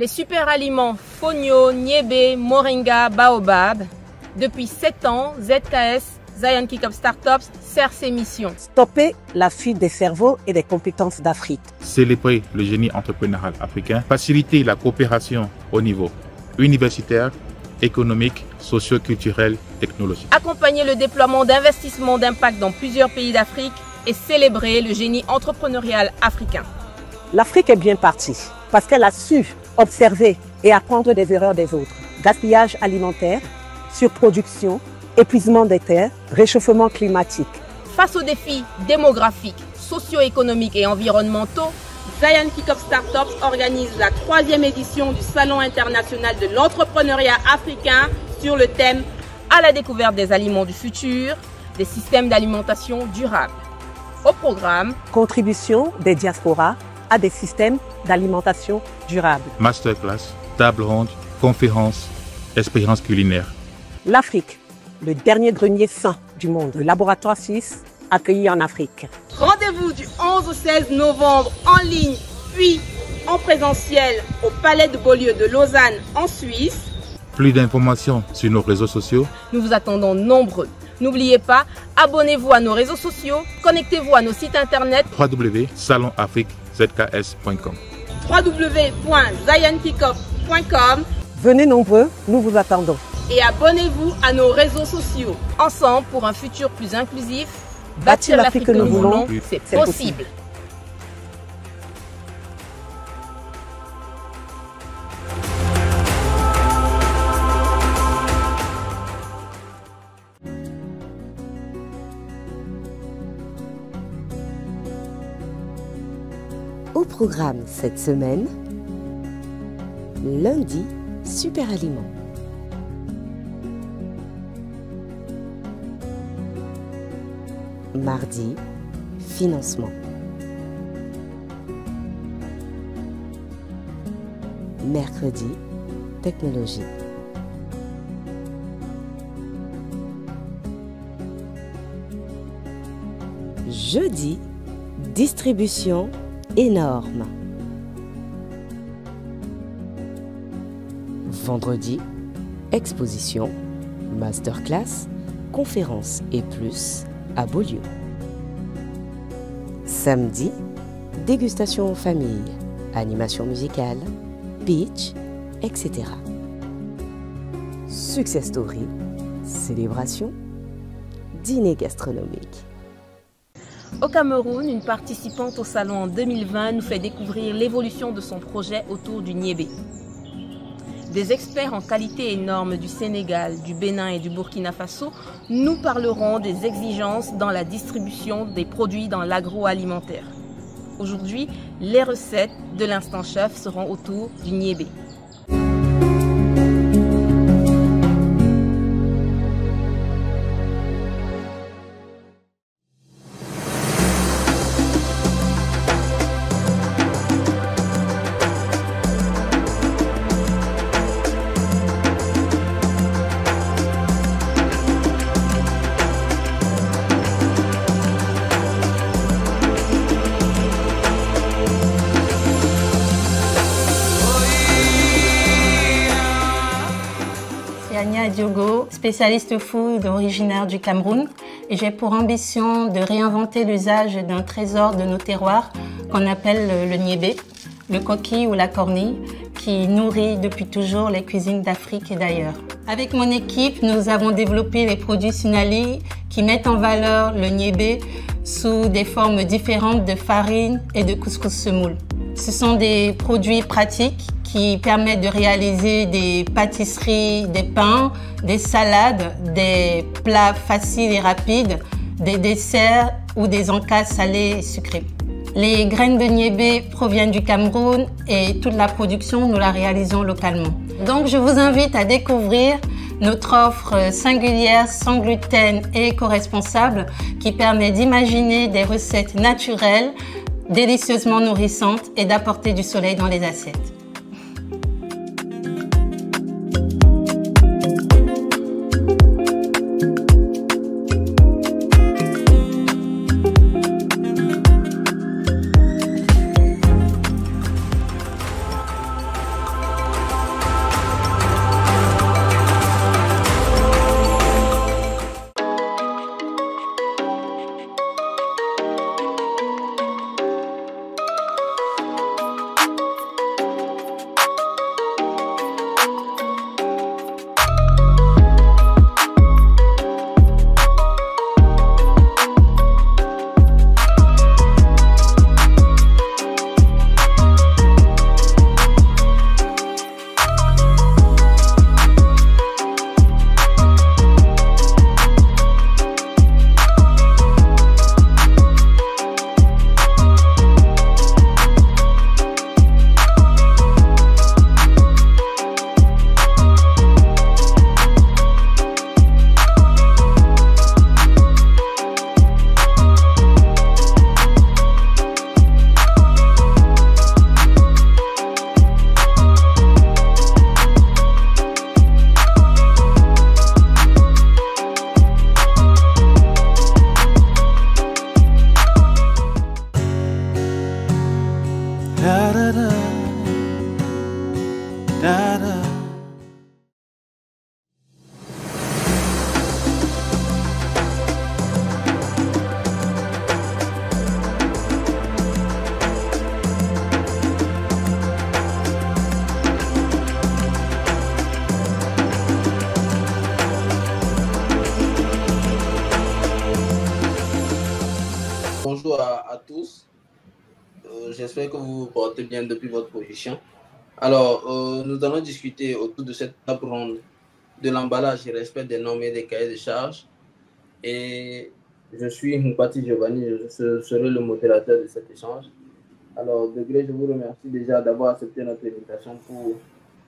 Les super aliments Fonio, Niébé, Moringa, Baobab. Depuis 7 ans, ZKS, Zion Kick-Off Startups, sert ses missions. Stopper la fuite des cerveaux et des compétences d'Afrique. Célébrer le génie entrepreneurial africain. Faciliter la coopération au niveau universitaire, économique, socio-culturel, technologique. Accompagner le déploiement d'investissements d'impact dans plusieurs pays d'Afrique et célébrer le génie entrepreneurial africain. L'Afrique est bien partie parce qu'elle a su observer et apprendre des erreurs des autres. Gaspillage alimentaire, surproduction, épuisement des terres, réchauffement climatique. Face aux défis démographiques, socio-économiques et environnementaux, Zion Kick-Off Startups organise la 3e édition du Salon international de l'entrepreneuriat africain sur le thème « À la découverte des aliments du futur, des systèmes d'alimentation durables ». Au programme, contribution des diasporas à des systèmes d'alimentation durable. Masterclass, table ronde, conférences, expériences culinaires. L'Afrique, le dernier grenier sain du monde, le laboratoire suisse accueilli en Afrique. Rendez-vous du 11 au 16 novembre en ligne, puis en présentiel au Palais de Beaulieu de Lausanne en Suisse. Plus d'informations sur nos réseaux sociaux. Nous vous attendons nombreux. N'oubliez pas, abonnez-vous à nos réseaux sociaux, connectez-vous à nos sites internet www.salonafriquezks.com www.zionkickoff.com. Venez nombreux, nous vous attendons. Et abonnez-vous à nos réseaux sociaux. Ensemble pour un futur plus inclusif, bâtir l'Afrique que nous voulons, c'est possible. Au programme cette semaine, lundi, super aliments. Mardi, financement. Mercredi, technologie. Jeudi, distribution énorme. Vendredi, exposition, masterclass, conférences et plus à Beaulieu. Samedi, dégustation en famille, animation musicale, pitch, etc. Success story, célébration, dîner gastronomique. Au Cameroun, une participante au salon en 2020 nous fait découvrir l'évolution de son projet autour du niébé. Des experts en qualité et normes du Sénégal, du Bénin et du Burkina Faso nous parleront des exigences dans la distribution des produits dans l'agroalimentaire. Aujourd'hui, les recettes de l'Instant Chef seront autour du niébé. Ania Diogo, spécialiste food originaire du Cameroun, et j'ai pour ambition de réinventer l'usage d'un trésor de nos terroirs qu'on appelle le niébé, le coquille ou la cornille, qui nourrit depuis toujours les cuisines d'Afrique et d'ailleurs. Avec mon équipe, nous avons développé les produits Sunali qui mettent en valeur le niébé sous des formes différentes de farine et de couscous semoule. Ce sont des produits pratiques qui permettent de réaliser des pâtisseries, des pains, des salades, des plats faciles et rapides, des desserts ou des encas salés et sucrés. Les graines de niébé proviennent du Cameroun et toute la production, nous la réalisons localement. Donc je vous invite à découvrir notre offre singulière, sans gluten et éco-responsable qui permet d'imaginer des recettes naturelles, délicieusement nourrissantes et d'apporter du soleil dans les assiettes. Da-da. Bonjour à tous. J'espère que vous vous portez bien depuis votre position. Alors, nous allons discuter autour de cette table ronde de l'emballage et respect des normes et des cahiers de charges. Et je suis Mpati Giovanni, je serai le modérateur de cet échange. Alors, de gré, je vous remercie déjà d'avoir accepté notre invitation pour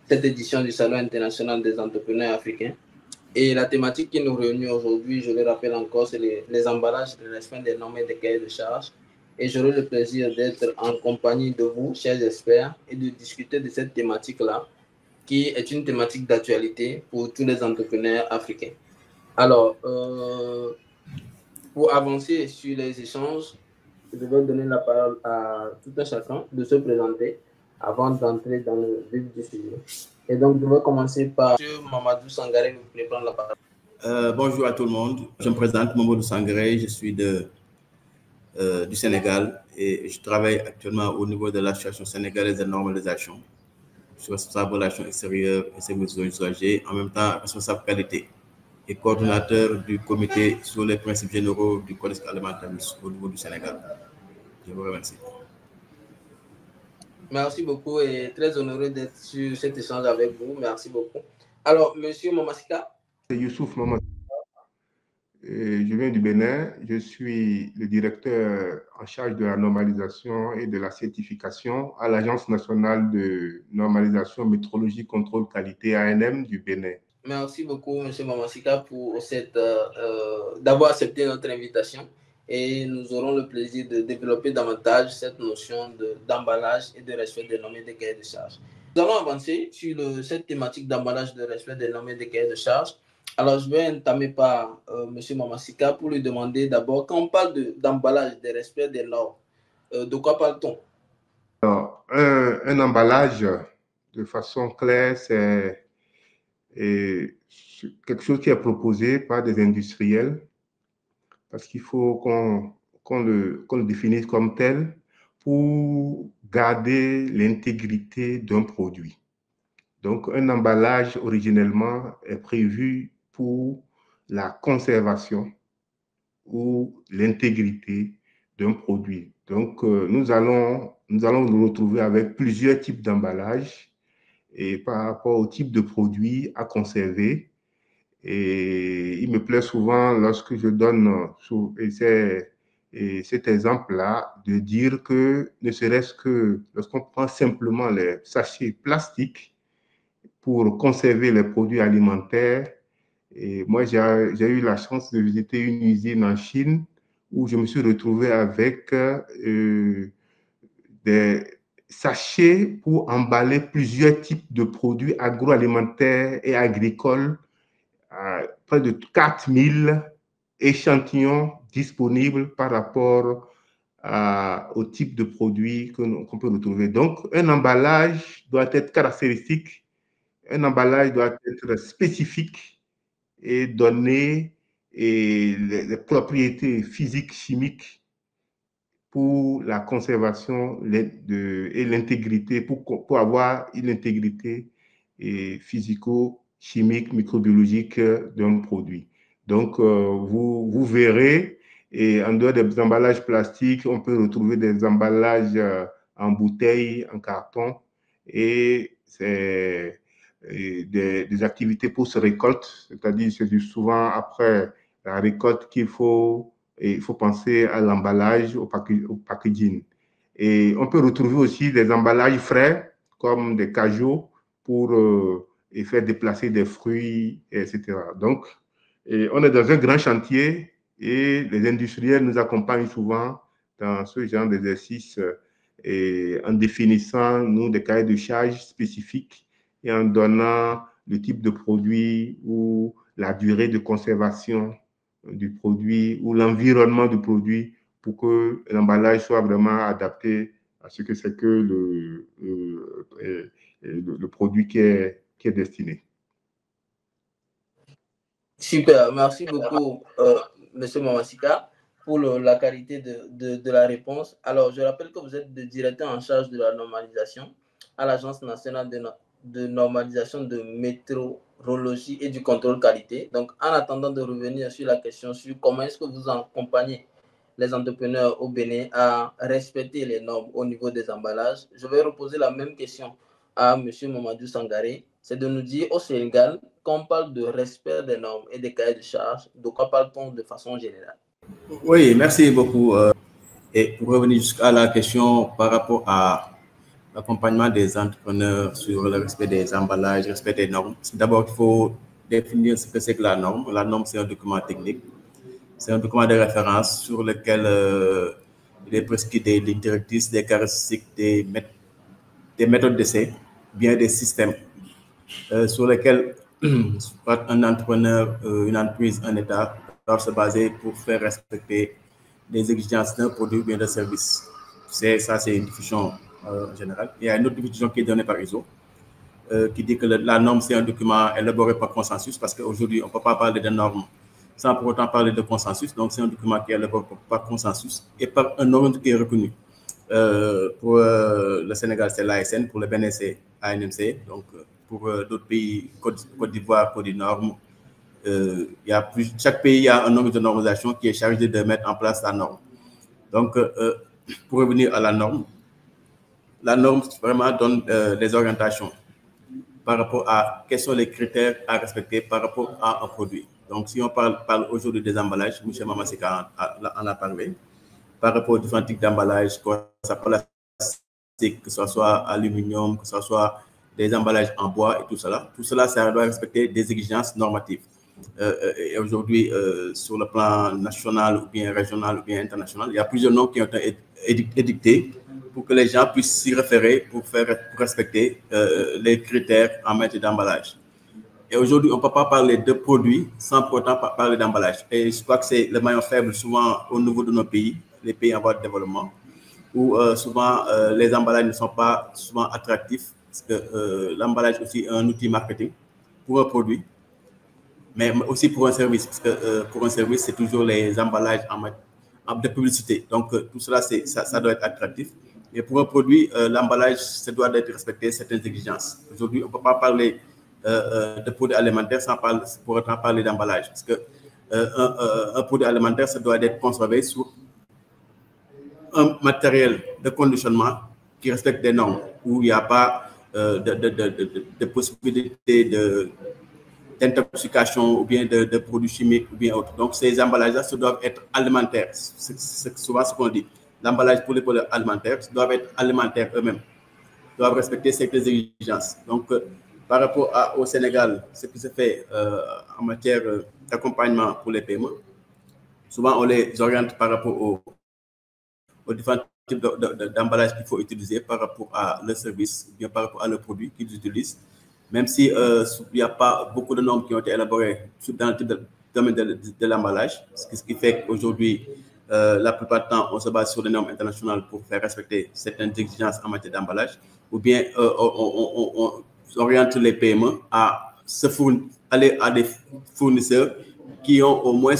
cette édition du Salon international des entrepreneurs africains. Et la thématique qui nous réunit aujourd'hui, je le rappelle encore, c'est les emballages, le respect des normes et des cahiers de charges. Et j'aurai le plaisir d'être en compagnie de vous, chers experts, et de discuter de cette thématique-là, qui est une thématique d'actualité pour tous les entrepreneurs africains. Alors, pour avancer sur les échanges, je vais donner la parole à tout un chacun de se présenter avant d'entrer dans le vif du sujet. Et donc, je vais commencer par M. Mamadou Sangaré, vous pouvez prendre la parole. Bonjour à tout le monde. Je me présente Mamadou Sangaré, je suis du Sénégal et je travaille actuellement au niveau de l'Association sénégalaise de normalisation. Je suis responsable relations extérieures et services usagers, en même temps responsable qualité et coordonnateur du comité sur les principes généraux du Codex Alimentarius au niveau du Sénégal. Je vous remercie. Merci beaucoup et très honoré d'être sur cet échange avec vous. Merci beaucoup. Alors, Monsieur Mamasika. C'est Youssouf Mamasika. Je viens du Bénin. Je suis le directeur en charge de la normalisation et de la certification à l'Agence nationale de normalisation, métrologie, contrôle qualité ANM du Bénin. Merci beaucoup, M. Mamasika, pour d'avoir accepté notre invitation. Et nous aurons le plaisir de développer davantage cette notion d'emballage et de respect des normes et des cahiers de charges. Nous allons avancer sur cette thématique d'emballage, de respect des normes et des cahiers de charges. Alors, je vais entamer par M. Mamasika pour lui demander d'abord, quand on parle d'emballage, de respect des normes, de quoi parle-t-on? Alors, un emballage, de façon claire, c'est quelque chose qui est proposé par des industriels, parce qu'il faut qu'on le définisse comme tel pour garder l'intégrité d'un produit. Donc, un emballage, originellement, est prévu pour la conservation ou l'intégrité d'un produit. Donc, nous allons nous retrouver avec plusieurs types d'emballages et par rapport au type de produit à conserver. Et il me plaît souvent, lorsque je donne cet exemple-là, de dire que ne serait-ce que lorsqu'on prend simplement les sachets plastiques pour conserver les produits alimentaires, et moi j'ai eu la chance de visiter une usine en Chine où je me suis retrouvé avec des sachets pour emballer plusieurs types de produits agroalimentaires et agricoles, près de 4000 échantillons disponibles par rapport au type de produit qu'on peut retrouver. Donc, un emballage doit être caractéristique, un emballage doit être spécifique et donner les propriétés physiques, chimiques pour la conservation et l'intégrité, pour avoir une intégrité physico-chimique, microbiologique d'un produit. Donc, vous verrez, et en dehors des emballages plastiques, on peut retrouver des emballages en bouteille, en carton, et c'est des activités post-récolte, c'est-à-dire c'est souvent après la récolte qu'il faut penser à l'emballage, au packaging. Et on peut retrouver aussi des emballages frais, comme des cajots, pour faire déplacer des fruits, etc. Donc, on est dans un grand chantier et les industriels nous accompagnent souvent dans ce genre d'exercice en définissant, nous, des cahiers de charges spécifiques et en donnant le type de produit ou la durée de conservation du produit ou l'environnement du produit pour que l'emballage soit vraiment adapté à ce que c'est que le produit qui est destiné. Super, merci beaucoup, Monsieur Mamasika, pour la qualité de la réponse. Alors, je rappelle que vous êtes le directeur en charge de la normalisation à l'Agence nationale de normalisation de météorologie et du contrôle qualité. Donc, en attendant de revenir sur la question sur comment est-ce que vous accompagnez les entrepreneurs au Bénin à respecter les normes au niveau des emballages, je vais reposer la même question à M. Mamadou Sangaré. C'est de nous dire au Sénégal, quand on parle de respect des normes et des cahiers de charges, de quoi parle-t-on de façon générale? Oui, merci beaucoup. Et pour revenir jusqu'à la question par rapport à l'accompagnement des entrepreneurs sur le respect des emballages, respect des normes, d'abord, il faut définir ce que c'est que la norme. La norme, c'est un document technique. C'est un document de référence sur lequel il est prescrit des lignes directrices, des caractéristiques, des méthodes d'essai, bien des systèmes sur lesquels un entrepreneur, une entreprise, un État doivent se baser pour faire respecter les exigences d'un produit ou bien d'un service. Ça, c'est une définition générale. Il y a une autre définition qui est donnée par ISO, qui dit que la norme, c'est un document élaboré par consensus, parce qu'aujourd'hui, on ne peut pas parler de normes sans pour autant parler de consensus. Donc, c'est un document qui est élaboré par consensus et par un ordre qui est reconnu. Pour le Sénégal, c'est l'ASN, pour le Bénin, c'est ANMC. Donc, pour d'autres pays, Côte d'Ivoire, Côte du Nord, chaque pays a un nombre de normalisation qui est chargé de mettre en place la norme. Donc, pour revenir à la norme vraiment donne des orientations par rapport à quels sont les critères à respecter par rapport à un produit. Donc, si on parle aujourd'hui des emballages, M. Mamasika en a parlé, par rapport aux différents types d'emballages, que ce soit plastique, que ce soit aluminium, que ce soit des emballages en bois et tout cela, ça doit respecter des exigences normatives. Et aujourd'hui, sur le plan national ou bien régional ou bien international, il y a plusieurs normes qui ont été édictées pour que les gens puissent s'y référer pour respecter les critères en matière d'emballage. Et aujourd'hui, on ne peut pas parler de produits sans pour autant parler d'emballage. Et je crois que c'est le maillon faible souvent au niveau de nos pays, les pays en voie de développement, où souvent les emballages ne sont pas souvent attractifs, parce que l'emballage est aussi un outil marketing pour un produit, mais aussi pour un service, parce que pour un service, c'est toujours les emballages en de publicité. Donc, tout cela, ça doit être attractif. Et pour un produit, l'emballage, ça doit être respecté certaines exigences. Aujourd'hui, on ne peut pas parler de produits alimentaires sans pour autant parler d'emballage. Parce que un produit alimentaire, ça doit être conservé sur un matériel de conditionnement qui respecte des normes, où il n'y a pas de possibilité d'intoxication ou bien de produits chimiques ou bien autres. Donc, ces emballages-là, ça doivent être alimentaires. C'est souvent ce qu'on dit. L'emballage pour les produits alimentaires doivent être alimentaires eux-mêmes, doivent respecter certaines exigences. Donc, par rapport au Sénégal, ce qui se fait en matière d'accompagnement pour les paiements, souvent on les oriente par rapport aux différents types d'emballage qu'il faut utiliser par rapport à le service, bien par rapport à le produit qu'ils utilisent. Même si il n'y a pas beaucoup de normes qui ont été élaborées dans le domaine de l'emballage, ce qui fait qu'aujourd'hui, la plupart du temps, on se base sur les normes internationales pour faire respecter certaines exigences en matière d'emballage, ou bien on oriente les paiements à aller à des fournisseurs qui ont au moins,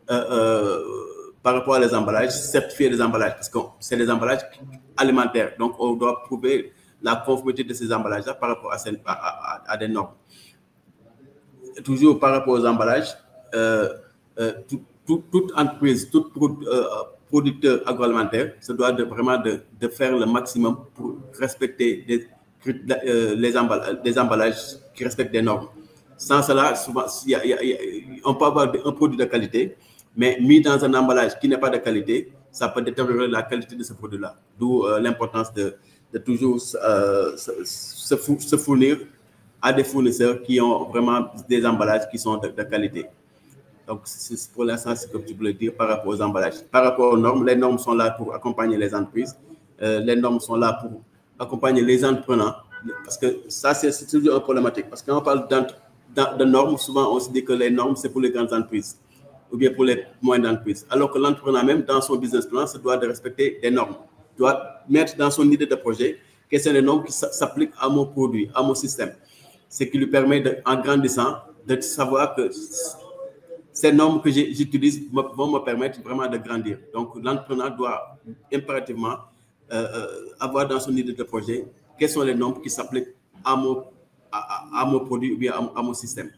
par rapport à les emballages, certifié les emballages, parce que c'est des emballages alimentaires. Donc, on doit prouver la conformité de ces emballages-là par rapport à des normes. Toujours par rapport aux emballages, toute entreprise, tout producteur agroalimentaire se doit vraiment de faire le maximum pour respecter des emballages qui respectent des normes. Sans cela, souvent, on peut avoir un produit de qualité, mais mis dans un emballage qui n'est pas de qualité, ça peut détériorer la qualité de ce produit-là. D'où l'importance de toujours se fournir à des fournisseurs qui ont vraiment des emballages qui sont de qualité. Donc, c'est pour l'instant ce que je voulais dire par rapport aux emballages. Par rapport aux normes, les normes sont là pour accompagner les entreprises. Les normes sont là pour accompagner les entrepreneurs. Parce que ça, c'est toujours une problématique. Parce que quand on parle de normes, souvent on se dit que les normes, c'est pour les grandes entreprises ou bien pour les moyennes entreprises. Alors que l'entrepreneur même, dans son business plan, se doit de respecter des normes. Doit mettre dans son idée de projet quelles sont les normes qui s'appliquent à mon produit, à mon système. Ce qui lui permet, en grandissant, de savoir que ces normes que j'utilise vont me permettre vraiment de grandir. Donc, l'entrepreneur doit impérativement avoir dans son idée de projet quelles sont les normes qui s'appliquent à mon produit ou bien à mon système.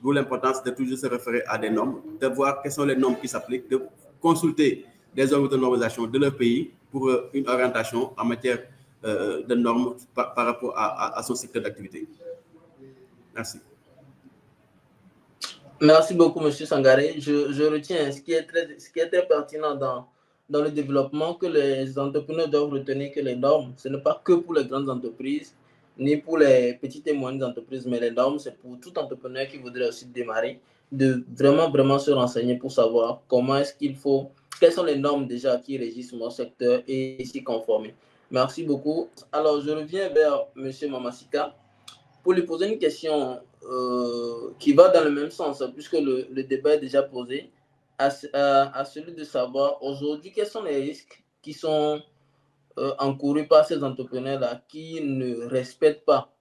D'où l'importance de toujours se référer à des normes, de voir quelles sont les normes qui s'appliquent, de consulter des organismes de normalisation de leur pays pour une orientation en matière de normes par rapport à son secteur d'activité. Merci. Merci beaucoup, M. Sangaré. Je retiens ce qui est très pertinent dans le développement, que les entrepreneurs doivent retenir que les normes, ce n'est pas que pour les grandes entreprises, ni pour les petites et moyennes entreprises, mais les normes, c'est pour tout entrepreneur qui voudrait aussi démarrer, de vraiment se renseigner pour savoir comment est-ce qu'il faut, quelles sont les normes déjà qui régissent mon secteur et s'y conformer. Merci beaucoup. Alors, je reviens vers M. Mamasika pour lui poser une question qui va dans le même sens, puisque le débat est déjà posé, à celui de savoir aujourd'hui quels sont les risques qui sont encourus par ces entrepreneurs-là qui ne respectent pas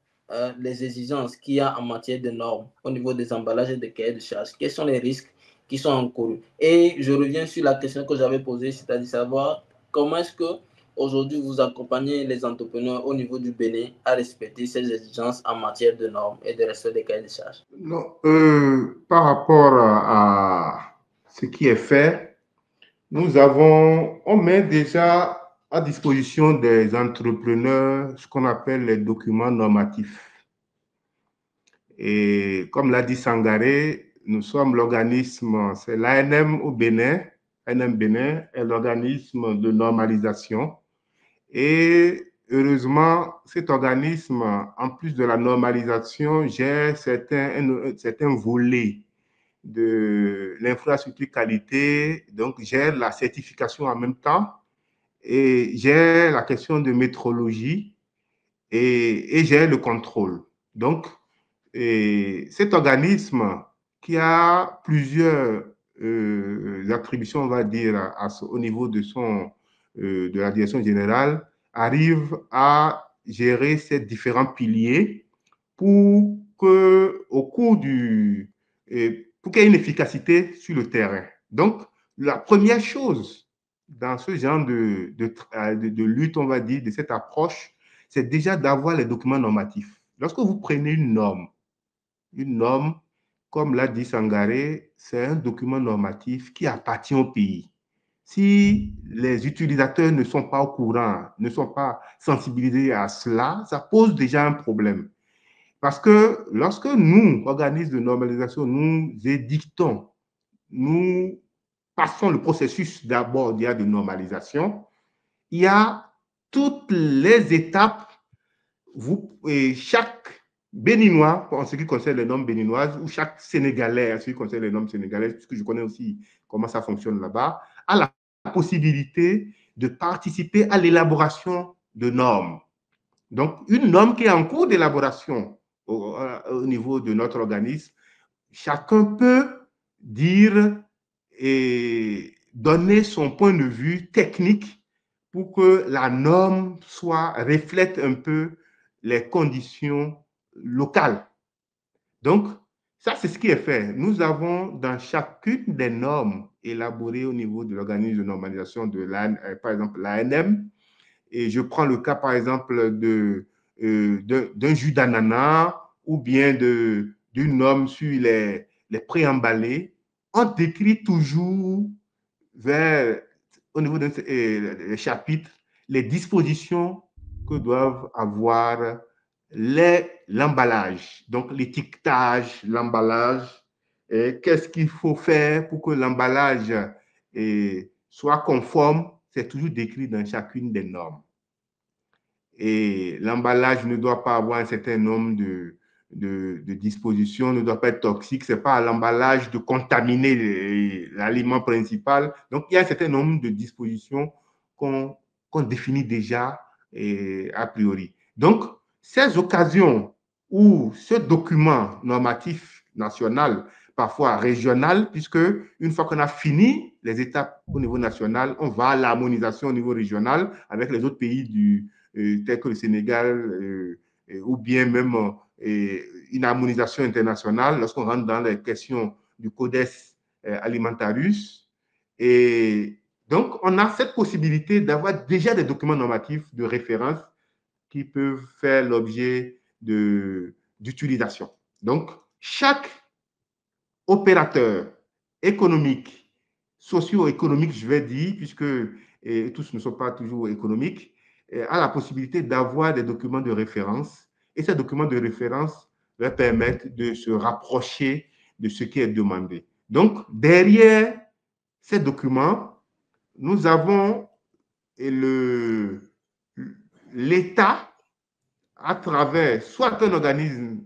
les exigences qu'il y a en matière de normes au niveau des emballages et des cahiers de charges. Quels sont les risques qui sont encourus? Et je reviens sur la question que j'avais posée, c'est-à-dire savoir comment est-ce que aujourd'hui vous accompagnez les entrepreneurs au niveau du Bénin à respecter ces exigences en matière de normes et de respect des cahiers de charges. Non, par rapport à ce qui est fait, on met déjà à disposition des entrepreneurs ce qu'on appelle les documents normatifs. Et comme l'a dit Sangaré, nous sommes l'organisme, c'est l'ANM au Bénin. ANM Bénin est l'organisme de normalisation. Et heureusement, cet organisme, en plus de la normalisation, gère certains volets de l'infrastructure qualité, donc gère la certification en même temps et gère la question de métrologie et gère le contrôle. Donc, cet organisme qui a plusieurs attributions, on va dire, au niveau de la direction générale, arrive à gérer ces différents piliers pour qu'il y ait une efficacité sur le terrain. Donc, la première chose dans ce genre de lutte, on va dire, de cette approche, c'est déjà d'avoir les documents normatifs. Lorsque vous prenez une norme, comme l'a dit Sangaré, c'est un document normatif qui appartient au pays. Si les utilisateurs ne sont pas au courant, ne sont pas sensibilisés à cela, ça pose déjà un problème. Parce que lorsque nous, organismes de normalisation, nous édictons, nous passons le processus d'abord de normalisation, il y a toutes les étapes, chaque Béninois, en ce qui concerne les normes béninoises, ou chaque Sénégalais, en ce qui concerne les normes sénégalaises, puisque je connais aussi comment ça fonctionne là-bas, a la possibilité de participer à l'élaboration de normes. Donc, une norme qui est en cours d'élaboration au niveau de notre organisme, chacun peut dire et donner son point de vue technique pour que la norme reflète un peu les conditions locales. Donc, ça, c'est ce qui est fait. Nous avons dans chacune des normes élaborées au niveau de l'organisme de normalisation par exemple, l'ANM, et je prends le cas, par exemple, d'un jus d'ananas ou bien d'une norme sur les préemballés, on décrit toujours au niveau des chapitres les dispositions que doivent avoir l'emballage, donc l'étiquetage, l'emballage, et qu'est-ce qu'il faut faire pour que l'emballage soit conforme, c'est toujours décrit dans chacune des normes. Et l'emballage ne doit pas avoir un certain nombre de dispositions, ne doit pas être toxique, ce n'est pas à l'emballage de contaminer l'aliment principal. Donc, il y a un certain nombre de dispositions qu'on définit déjà a priori. Donc, ces occasions où ce document normatif national, parfois régional, puisque une fois qu'on a fini les étapes au niveau national, on va à l'harmonisation au niveau régional avec les autres pays tels que le Sénégal, ou bien même une harmonisation internationale lorsqu'on rentre dans les questions du Codex Alimentarius. Et donc, on a cette possibilité d'avoir déjà des documents normatifs de référence qui peuvent faire l'objet d'utilisation. Donc, chaque opérateur économique, socio-économique, je vais dire, puisque tous ne sont pas toujours économiques, a la possibilité d'avoir des documents de référence. Et ces documents de référence leur permettent de se rapprocher de ce qui est demandé. Donc, derrière ces documents, nous avons l'État à travers soit un organisme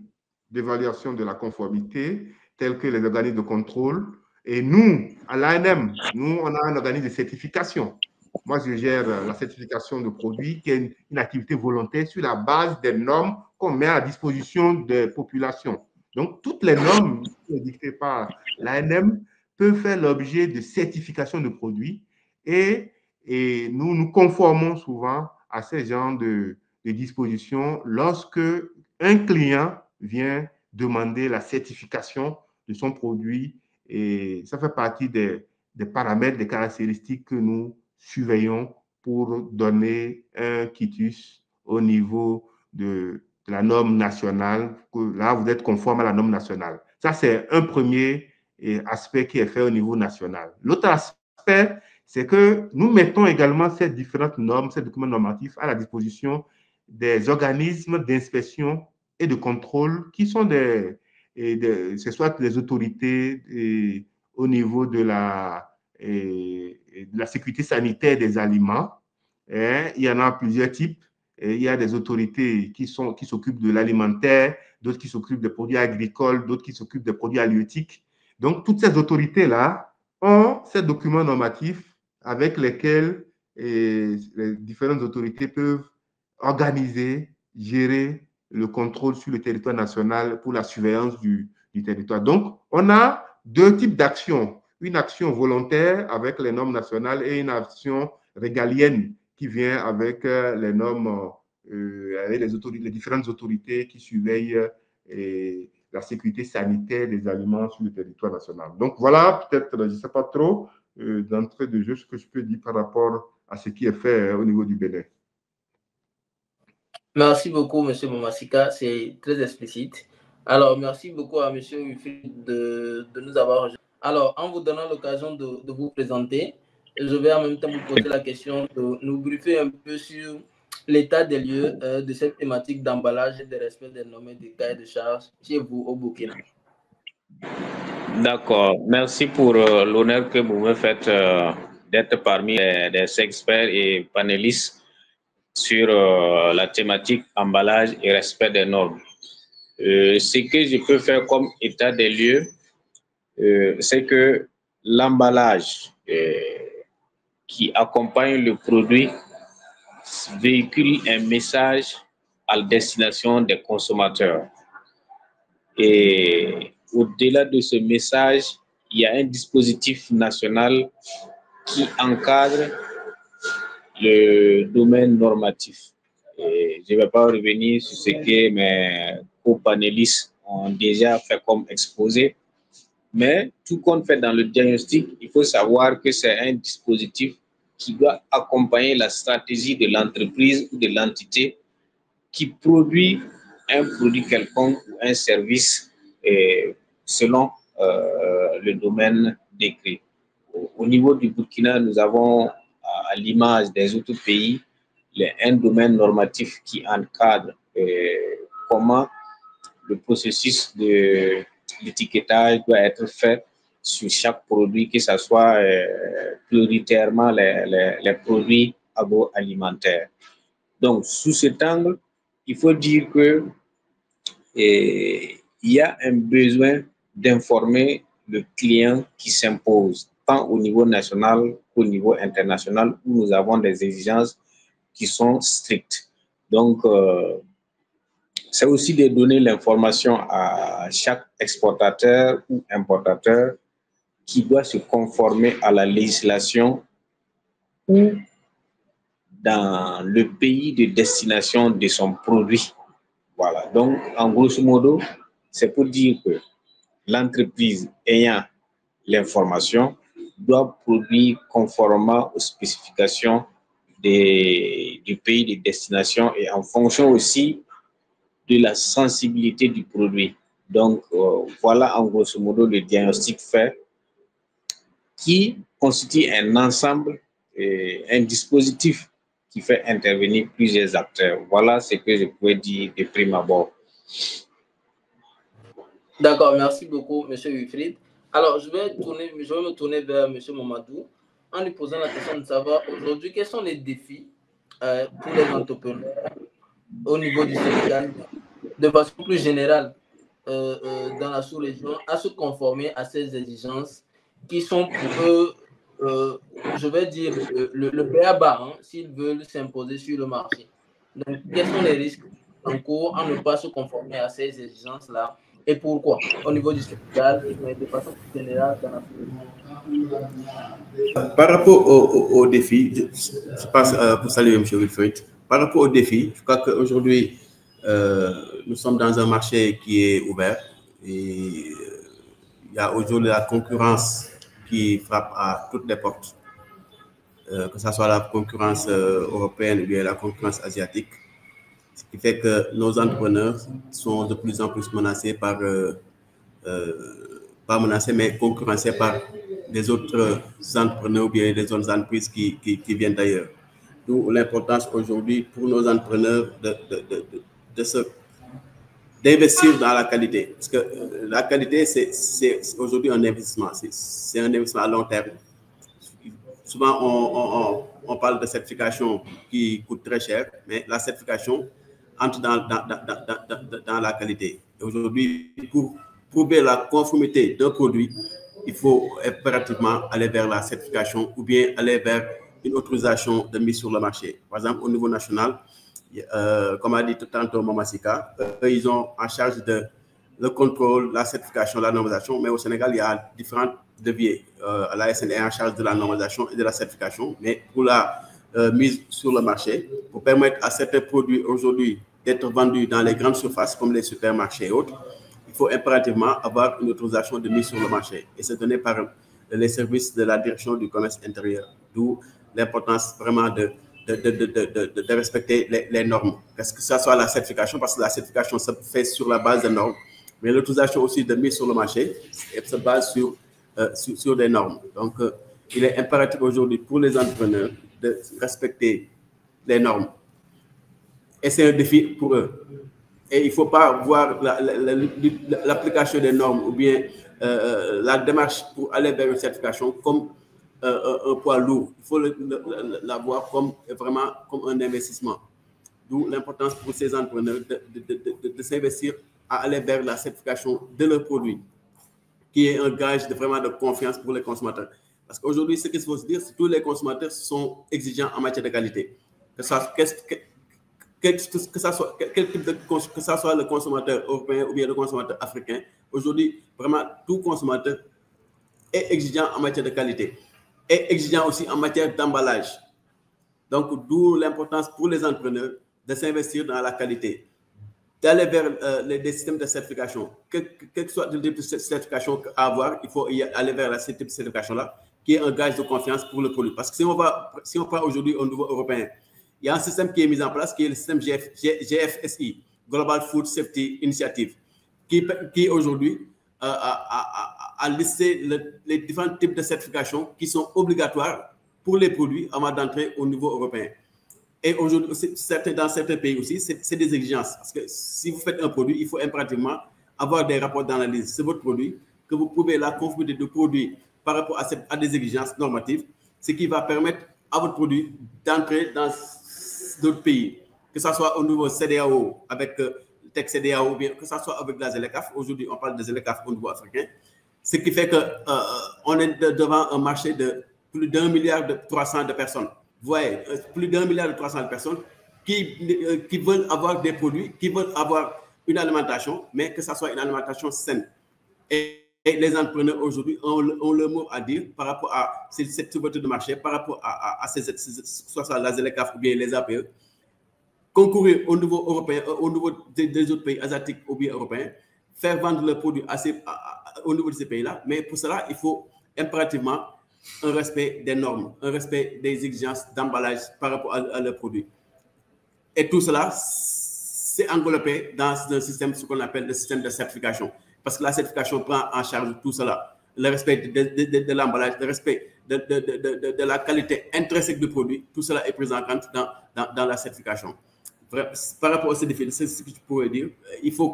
d'évaluation de la conformité, tel que les organismes de contrôle, et nous, à l'ANM, nous, on a un organisme de certification. Moi, je gère la certification de produits, qui est une activité volontaire sur la base des normes qu'on met à disposition des populations. Donc, toutes les normes dictées par l'ANM peuvent faire l'objet de certification de produits et nous nous conformons souvent à ces genres de dispositions lorsque un client vient demander la certification de son produit, et ça fait partie des paramètres, des caractéristiques que nous surveillons pour donner un quitus au niveau de la norme nationale. Là, vous êtes conforme à la norme nationale. Ça, c'est un premier aspect qui est fait au niveau national. L'autre aspect, c'est que nous mettons également ces différentes normes, ces documents normatifs à la disposition des organismes d'inspection et de contrôle qui sont c'est soit des autorités au niveau de la sécurité sanitaire des aliments. Il y en a plusieurs types. Il y a des autorités qui s'occupent de l'alimentaire, d'autres qui s'occupent des produits agricoles, d'autres qui s'occupent des produits halieutiques. Donc, toutes ces autorités-là ont ces documents normatifs avec lesquels les différentes autorités peuvent organiser, gérer le contrôle sur le territoire national pour la surveillance du territoire. Donc, on a deux types d'actions. Une action volontaire avec les normes nationales et une action régalienne qui vient avec les normes, avec les différentes autorités qui surveillent la sécurité sanitaire des aliments sur le territoire national. Donc, voilà, peut-être, je ne sais pas trop, d'entrée de jeu, ce que je peux dire par rapport à ce qui est fait au niveau du Bénin. Merci beaucoup, M. Momassika, c'est très explicite. Alors, merci beaucoup à M. Wilfried de nous avoir rejoints. Alors, en vous donnant l'occasion de vous présenter, je vais en même temps vous poser la question de nous briefer un peu sur l'état des lieux de cette thématique d'emballage et de respect des normes et des cahiers de charges chez vous au Burkina. D'accord. Merci pour l'honneur que vous me faites d'être parmi les experts et panélistes sur la thématique emballage et respect des normes. Ce que je peux faire comme état des lieux, c'est que l'emballage qui accompagne le produit véhicule un message à la destination des consommateurs. Et au-delà de ce message, il y a un dispositif national qui encadre le domaine normatif. Et je ne vais pas revenir sur ce que mes co-panélistes ont déjà fait comme exposé, mais tout compte fait dans le diagnostic, il faut savoir que c'est un dispositif qui doit accompagner la stratégie de l'entreprise ou de l'entité qui produit un produit quelconque ou un service selon le domaine décrit. Au niveau du Burkina, nous avons, à l'image des autres pays, un domaine normatif qui encadre comment le processus de l'étiquetage doit être fait sur chaque produit, que ce soit prioritairement les produits agroalimentaires. Donc, sous cet angle, il faut dire que il y a un besoin d'informer le client qui s'impose, tant au niveau national qu'au niveau international, où nous avons des exigences qui sont strictes. Donc, c'est aussi de donner l'information à chaque exportateur ou importateur qui doit se conformer à la législation ou dans le pays de destination de son produit. Voilà, donc en grosso modo, c'est pour dire que l'entreprise ayant l'information doit produire conformément aux spécifications du pays de destination et en fonction aussi de la sensibilité du produit. Donc, voilà en grosso modo le diagnostic fait qui constitue un ensemble, un dispositif qui fait intervenir plusieurs acteurs. Voilà ce que je pouvais dire de prime abord. D'accord, merci beaucoup, M. Wilfried. Alors, je vais me tourner vers M. Mamadou en lui posant la question de savoir aujourd'hui quels sont les défis pour les entrepreneurs au niveau du Sénégal, de façon plus générale dans la sous-région, à se conformer à ces exigences qui sont pour eux, je vais dire, le b.a.-ba, hein, s'ils veulent s'imposer sur le marché. Donc, quels sont les risques en cours à ne pas se conformer à ces exigences-là et pourquoi au niveau du Sénégal, mais de façon plus générale dans la sous-région? Par rapport aux défis, je passe pour saluer M. Wilfried. Par rapport aux défis, je crois qu'aujourd'hui, nous sommes dans un marché qui est ouvert et il y a aujourd'hui la concurrence qui frappe à toutes les portes, que ce soit la concurrence européenne ou bien la concurrence asiatique, ce qui fait que nos entrepreneurs sont de plus en plus menacés pas menacés, mais concurrencés par des autres entrepreneurs ou bien des autres entreprises qui viennent d'ailleurs. D'où l'importance aujourd'hui pour nos entrepreneurs d'investir dans la qualité. Parce que la qualité, c'est aujourd'hui un investissement. C'est un investissement à long terme. Souvent, on parle de certification qui coûte très cher, mais la certification entre dans la qualité. Aujourd'hui, pour prouver la conformité d'un produit, il faut impérativement aller vers la certification ou bien aller vers une autorisation de mise sur le marché. Par exemple, au niveau national, comme a dit tout tantôt Mamasika, ils ont en charge le contrôle, la certification, la normalisation, mais au Sénégal, il y a différents leviers. La SN est en charge de la normalisation et de la certification, mais pour la mise sur le marché, pour permettre à certains produits aujourd'hui d'être vendus dans les grandes surfaces comme les supermarchés et autres, il faut impérativement avoir une autorisation de mise sur le marché et c'est donné par les services de la direction du commerce intérieur, d'où l'importance vraiment de respecter les normes. Parce que ça soit la certification, parce que la certification se fait sur la base des normes, mais l'autorisation aussi de mise sur le marché se base sur des normes. Donc, il est impératif aujourd'hui pour les entrepreneurs de respecter les normes. Et c'est un défi pour eux. Et il ne faut pas voir l'application des normes ou bien la démarche pour aller vers une certification comme un poids lourd. Il faut la voir vraiment comme un investissement. D'où l'importance pour ces entrepreneurs de s'investir à aller vers la certification de leurs produits, qui est un gage vraiment de confiance pour les consommateurs. Parce qu'aujourd'hui, ce qu'il faut se dire, c'est que tous les consommateurs sont exigeants en matière de qualité. Que ça soit le consommateur européen ou bien le consommateur africain, aujourd'hui, vraiment, tout consommateur est exigeant en matière de qualité et exigeant aussi en matière d'emballage. Donc, d'où l'importance pour les entrepreneurs de s'investir dans la qualité, d'aller vers des systèmes de certification. Quel que soit le type de certification à avoir, il faut aller vers ce type de certification-là, qui est un gage de confiance pour le produit. Parce que si on prend aujourd'hui au niveau européen, il y a un système qui est mis en place, qui est le système GFSI, Global Food Safety Initiative, qui aujourd'hui a listé les différents types de certifications qui sont obligatoires pour les produits avant d'entrer au niveau européen. Et aujourd'hui, dans certains pays aussi, c'est des exigences. Parce que si vous faites un produit, il faut impérativement avoir des rapports d'analyse. C'est votre produit, que vous prouvez la conformité du produit par rapport à des exigences normatives, ce qui va permettre à votre produit d'entrer dans d'autres pays, que ce soit au niveau CEDEAO avec le texte CEDEAO ou bien que ce soit avec la ZLECAf. Aujourd'hui, on parle de ZLECAf au niveau africain. Ce qui fait qu'on est devant un marché de plus d'1,3 milliard de personnes. Vous voyez, plus d'1,3 milliard de personnes qui veulent avoir des produits, qui veulent avoir une alimentation, mais que ce soit une alimentation saine. Et Et les entrepreneurs aujourd'hui ont le mot à dire par rapport à cette ouverture de marché, par rapport à soit la ZLECAf ou bien les APE. Concourir au niveau européen, au niveau des autres pays asiatiques ou bien européens, faire vendre leurs produits au niveau de ces pays-là. Mais pour cela, il faut impérativement un respect des normes, un respect des exigences d'emballage par rapport à leurs produits. Et tout cela, c'est englobé dans un système, ce qu'on appelle le système de certification. Parce que la certification prend en charge tout cela. Le respect de l'emballage, le respect de la qualité intrinsèque du produit, tout cela est pris en compte dans la certification. Par rapport à ce défi, c'est ce que je pourrais dire.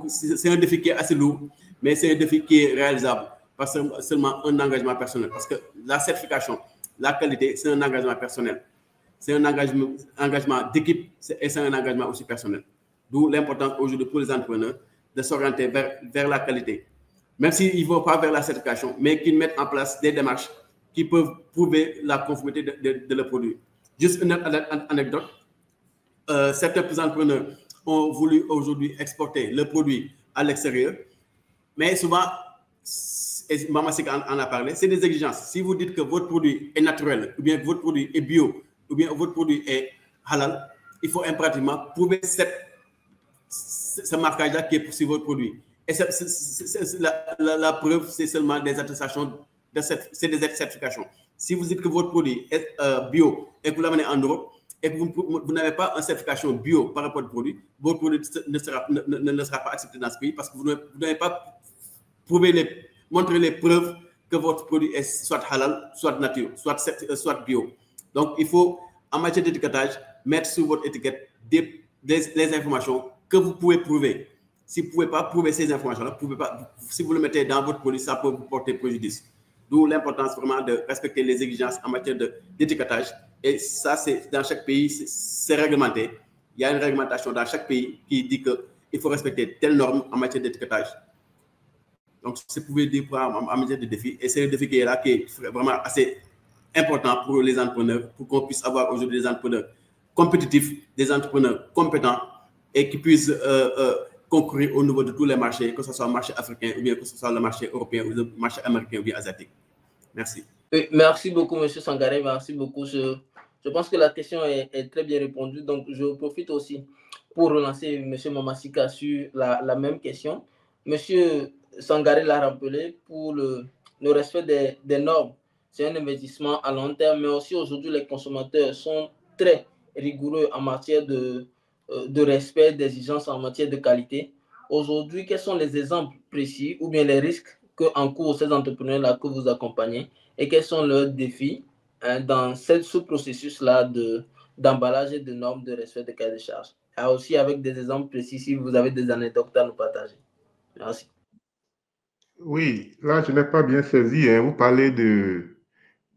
C'est un défi qui est assez lourd, mais c'est un défi qui est réalisable. Pas seulement un engagement personnel. Parce que la certification, la qualité, c'est un engagement personnel. C'est un engagement d'équipe et c'est un engagement aussi personnel. D'où l'importance aujourd'hui pour les entrepreneurs de s'orienter vers la qualité. Même s'ils ne vont pas vers la certification, mais qu'ils mettent en place des démarches qui peuvent prouver la conformité de leurs produits. Juste une anecdote. Certains entrepreneurs ont voulu aujourd'hui exporter leurs produits à l'extérieur, mais souvent, et Mama Sika en a parlé, c'est des exigences. Si vous dites que votre produit est naturel, ou bien que votre produit est bio, ou bien que votre produit est halal, il faut impérativement prouver ce marquage-là qui est pour votre produit. Et la preuve, c'est seulement des attestations, c'est des certifications. Si vous dites que votre produit est bio et que vous l'amenez en Europe, et que vous n'avez pas une certification bio par rapport au produit, votre produit ne sera pas accepté dans ce pays parce que vous n'avez pas montré les preuves que votre produit est soit halal, soit nature, soit bio. Donc, il faut, en matière d'étiquetage, mettre sur votre étiquette les informations que vous pouvez prouver. Si vous ne pouvez pas prouver ces informations-là, si vous le mettez dans votre produit, ça peut vous porter préjudice. D'où l'importance vraiment de respecter les exigences en matière d'étiquetage. Et ça, c'est dans chaque pays, c'est réglementé. Il y a une réglementation dans chaque pays qui dit qu'il faut respecter telle norme en matière d'étiquetage. Donc, c'est pour vous dire en matière de défi. Et c'est le défi qui est là, qui est vraiment assez important pour les entrepreneurs, pour qu'on puisse avoir aujourd'hui des entrepreneurs compétitifs, des entrepreneurs compétents et qui puissent concourir au niveau de tous les marchés, que ce soit le marché africain ou bien que ce soit le marché européen ou le marché américain ou bien asiatique. Merci. Oui, merci beaucoup, M. Sangaré. Merci beaucoup. Je pense que la question est très bien répondue. Donc, je profite aussi pour relancer M. Mamasika sur la même question. M. Sangaré l'a rappelé, pour le respect des normes, c'est un investissement à long terme, mais aussi aujourd'hui, les consommateurs sont très rigoureux en matière de respect des exigences en matière de qualité. Aujourd'hui, quels sont les exemples précis ou bien les risques qu'encourent ces entrepreneurs-là que vous accompagnez et quels sont leurs défis dans ce processus-là d'emballage et de normes de respect des cahiers de charges? Et aussi avec des exemples précis, si vous avez des anecdotes à nous partager. Merci. Oui, là, je n'ai pas bien saisi. Vous parlez de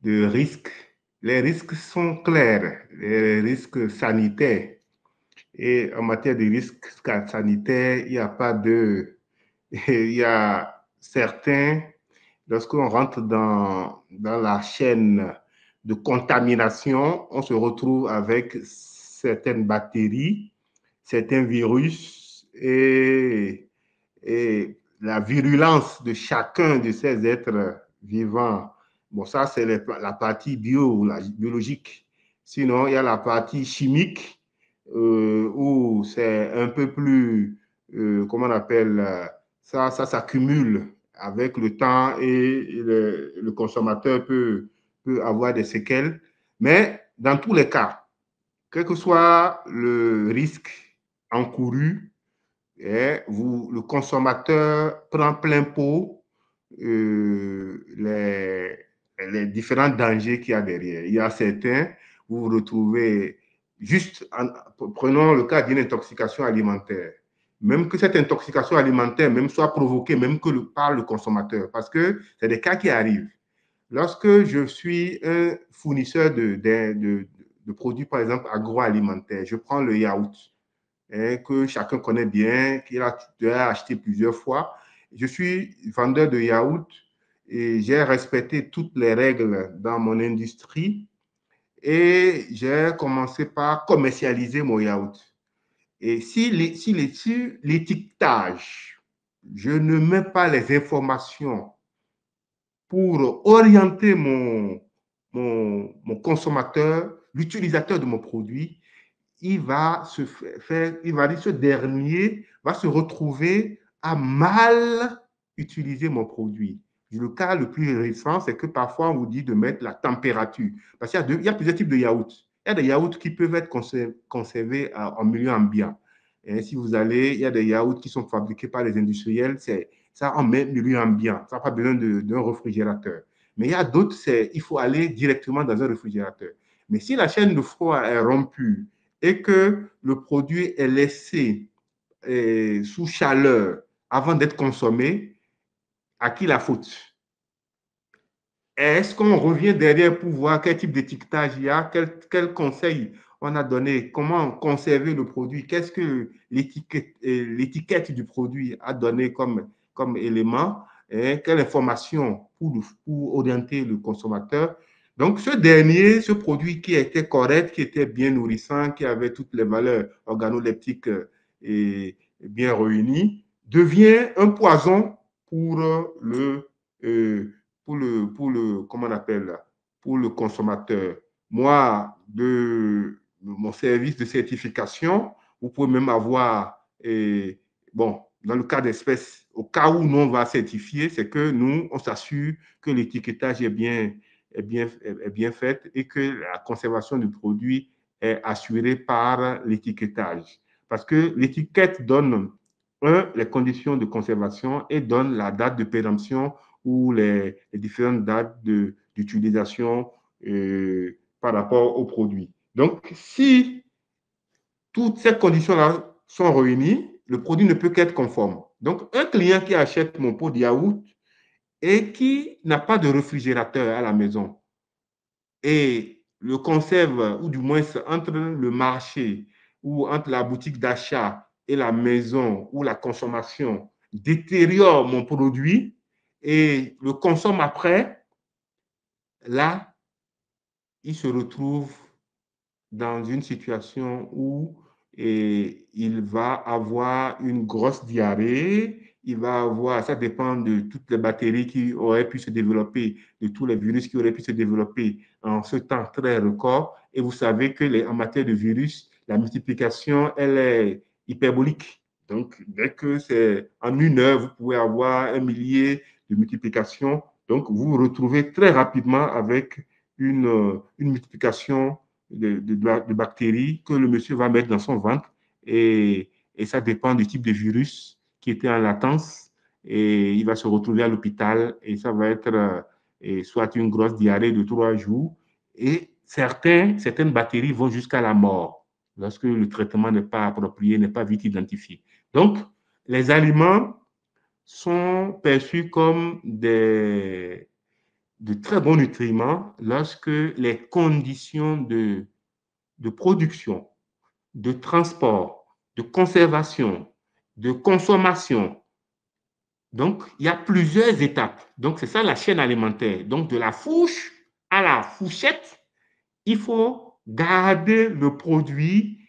risques. Les risques sont clairs, les risques sanitaires. Et en matière de risques sanitaires, il n'y a pas de... Il y a certains, lorsqu'on rentre dans la chaîne de contamination, on se retrouve avec certaines bactéries, certains virus et la virulence de chacun de ces êtres vivants. Bon, ça, c'est la partie biologique. Sinon, il y a la partie chimique où c'est un peu plus, comment on appelle, ça s'accumule avec le temps et le consommateur peut avoir des séquelles. Mais dans tous les cas, quel que soit le risque encouru, le consommateur prend plein pot les différents dangers qu'il y a derrière. Il y a certains, vous vous retrouvez juste, prenons le cas d'une intoxication alimentaire. Même que cette intoxication alimentaire même soit provoquée même par le consommateur, parce que c'est des cas qui arrivent. Lorsque je suis un fournisseur de produits, par exemple, agroalimentaires, je prends le yaourt, que chacun connaît bien, qu'il a acheté plusieurs fois. Je suis vendeur de yaourt et j'ai respecté toutes les règles dans mon industrie et j'ai commencé par commercialiser mon yaourt. Et si l'étiquetage, je ne mets pas les informations pour orienter mon consommateur, l'utilisateur de mon produit, ce dernier va se retrouver à mal utiliser mon produit. Le cas le plus récent, c'est que parfois on vous dit de mettre la température. Parce qu'il y a plusieurs types de yaourts. Il y a des yaourts qui peuvent être conservés en milieu ambiant. Et si vous allez, il y a des yaourts qui sont fabriqués par les industriels, c'est ça en milieu ambiant. Ça n'a pas besoin d'un réfrigérateur. Mais il y a d'autres, il faut aller directement dans un réfrigérateur. Mais si la chaîne de froid est rompue et que le produit est laissé sous chaleur avant d'être consommé, à qui la faute? Est-ce qu'on revient derrière pour voir quel type d'étiquetage il y a, quel conseil on a donné, comment conserver le produit, qu'est-ce que l'étiquette du produit a donné comme élément, et quelle information pour orienter le consommateur. Donc, ce produit qui était correct, qui était bien nourrissant, qui avait toutes les valeurs organoleptiques et bien réunies, devient un poison pour comment on appelle, pour le consommateur. Moi, de mon service de certification, vous pouvez même avoir, bon, dans le cas d'espèces, au cas où nous on va certifier, c'est que nous, on s'assure que l'étiquetage est bien fait et que la conservation du produit est assurée par l'étiquetage. Parce que l'étiquette donne, les conditions de conservation et donne la date de péremption ou les différentes dates d'utilisation par rapport au produit. Donc, si toutes ces conditions-là sont réunies, le produit ne peut qu'être conforme. Donc, un client qui achète mon pot de yaourt et qui n'a pas de réfrigérateur à la maison et le conserve, ou du moins entre le marché ou entre la boutique d'achat et la maison ou la consommation, détériore mon produit et le consomme après, là, il se retrouve dans une situation où il va avoir une grosse diarrhée, il va avoir, ça dépend de toutes les bactéries qui auraient pu se développer, de tous les virus qui auraient pu se développer en ce temps très record. Et vous savez que en matière de virus, la multiplication, elle est hyperbolique. Donc, dès que c'est en une heure, vous pouvez avoir 1 millier de multiplications. Donc, vous vous retrouvez très rapidement avec une multiplication de bactéries que le monsieur va mettre dans son ventre et ça dépend du type de virus qui était en latence et il va se retrouver à l'hôpital et ça va être soit une grosse diarrhée de 3 jours et certaines bactéries vont jusqu'à la mort lorsque le traitement n'est pas approprié, n'est pas vite identifié. Donc, les aliments sont perçus comme de très bons nutriments lorsque les conditions de production, de transport, de conservation, de consommation. Donc, il y a plusieurs étapes. Donc, c'est ça la chaîne alimentaire. Donc, de la fourche à la fourchette, il faut garder le produit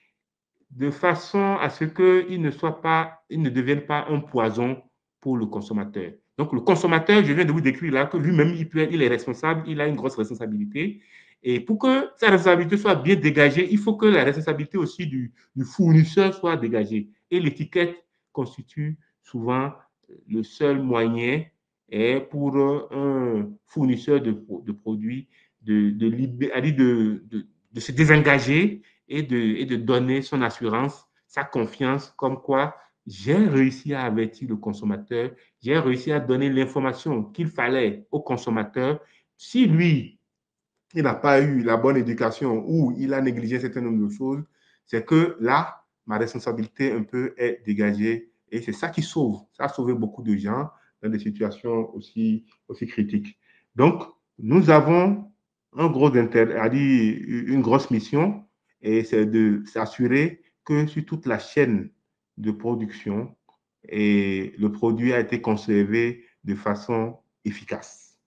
de façon à ce qu'il ne devienne pas un poison pour le consommateur. Donc, le consommateur, je viens de vous décrire là que lui-même, il est responsable, il a une grosse responsabilité. Et pour que sa responsabilité soit bien dégagée, il faut que la responsabilité aussi du fournisseur soit dégagée. Et l'étiquette constitue souvent le seul moyen pour un fournisseur de produits de se désengager et de donner son assurance, sa confiance, comme quoi j'ai réussi à avertir le consommateur, j'ai réussi à donner l'information qu'il fallait au consommateur. Si lui, il n'a pas eu la bonne éducation ou il a négligé un certain nombre de choses, c'est que là, ma responsabilité un peu est dégagée et c'est ça qui sauve. Ça a sauvé beaucoup de gens dans des situations aussi critiques. Donc, nous avons une grosse mission et c'est de s'assurer que sur toute la chaîne de production, et le produit a été conservé de façon efficace.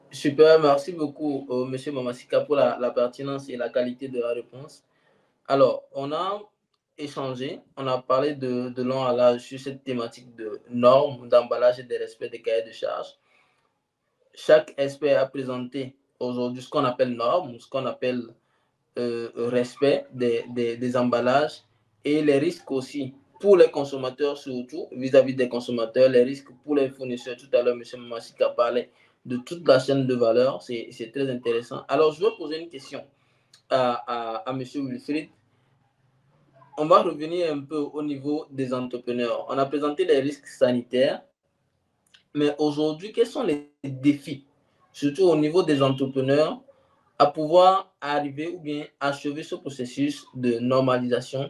Super, merci beaucoup, M. Mamasika, pour la pertinence et la qualité de la réponse. Alors, on a échangé, on a parlé de long à large sur cette thématique de normes, d'emballage et de respect des cahiers de charges. Chaque expert a présenté aujourd'hui ce qu'on appelle normes, ce qu'on appelle respect des emballages et les risques aussi pour les consommateurs, surtout vis-à-vis des consommateurs, les risques pour les fournisseurs. Tout à l'heure, M. Mamassik a parlé de toute la chaîne de valeur, c'est très intéressant. Alors, je vais poser une question à M. Wilfried. On va revenir un peu au niveau des entrepreneurs. On a présenté les risques sanitaires, mais aujourd'hui, quels sont les défis, surtout au niveau des entrepreneurs, à pouvoir arriver ou bien achever ce processus de normalisation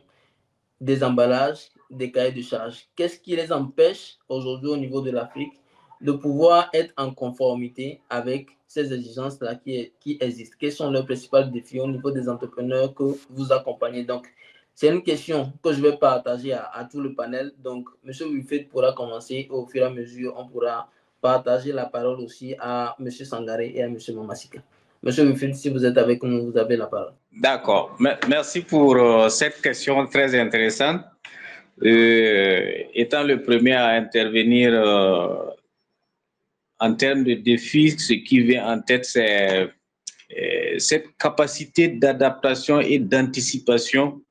des emballages, des cahiers de charges? Qu'est-ce qui les empêche aujourd'hui au niveau de l'Afrique de pouvoir être en conformité avec ces exigences-là qui existent? Quels sont leurs principaux défis au niveau des entrepreneurs que vous accompagnez? Donc, c'est une question que je vais partager à tout le panel. Donc, M. Wilfried pourra commencer. Au fur et à mesure, on pourra partager la parole aussi à M. Sangaré et à M. Mamassika. Monsieur Wilfried, si vous êtes avec nous, vous avez la parole. D'accord. Merci pour cette question très intéressante. Étant le premier à intervenir en termes de défis, ce qui vient en tête, c'est cette capacité d'adaptation et d'anticipation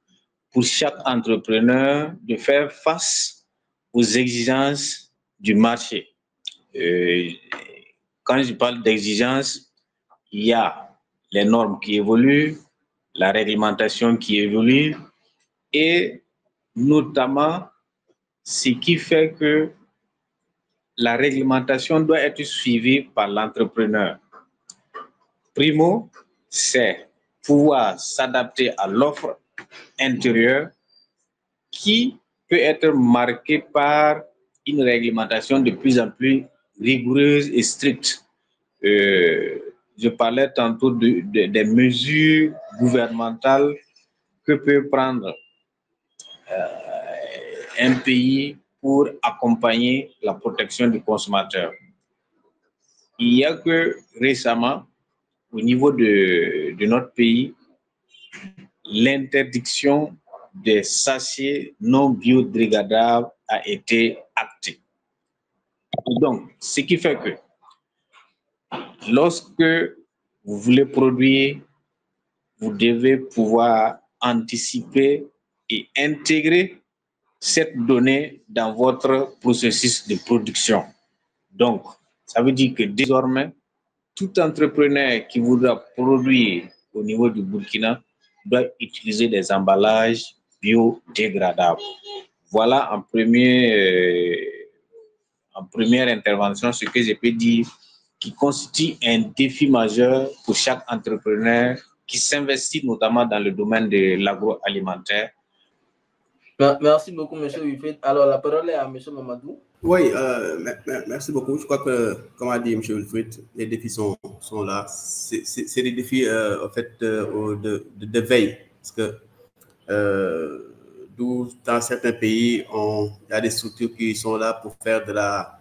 pour chaque entrepreneur de faire face aux exigences du marché. Quand je parle d'exigences, il y a les normes qui évoluent, la réglementation qui évolue et notamment ce qui fait que la réglementation doit être suivie par l'entrepreneur. Primo, c'est pouvoir s'adapter à l'offre intérieure qui peut être marquée par une réglementation de plus en plus rigoureuse et stricte. Je parlais tantôt des mesures gouvernementales que peut prendre un pays pour accompagner la protection du consommateur. Il y a que récemment, au niveau de notre pays, l'interdiction des sachets non biodégradables a été actée. Donc, ce qui fait que lorsque vous voulez produire, vous devez pouvoir anticiper et intégrer cette donnée dans votre processus de production. Donc, ça veut dire que désormais, tout entrepreneur qui voudra produire au niveau du Burkina doit utiliser des emballages biodégradables. Voilà en première intervention ce que je peux dire qui constitue un défi majeur pour chaque entrepreneur qui s'investit notamment dans le domaine de l'agroalimentaire. Merci beaucoup, M. Wilfried. Alors, la parole est à M. Mamadou. Oui, merci beaucoup. Je crois que, comme a dit M. Wilfried, les défis sont là. C'est des défis, en fait, de veille. Parce que dans certains pays, il y a des structures qui sont là pour faire de la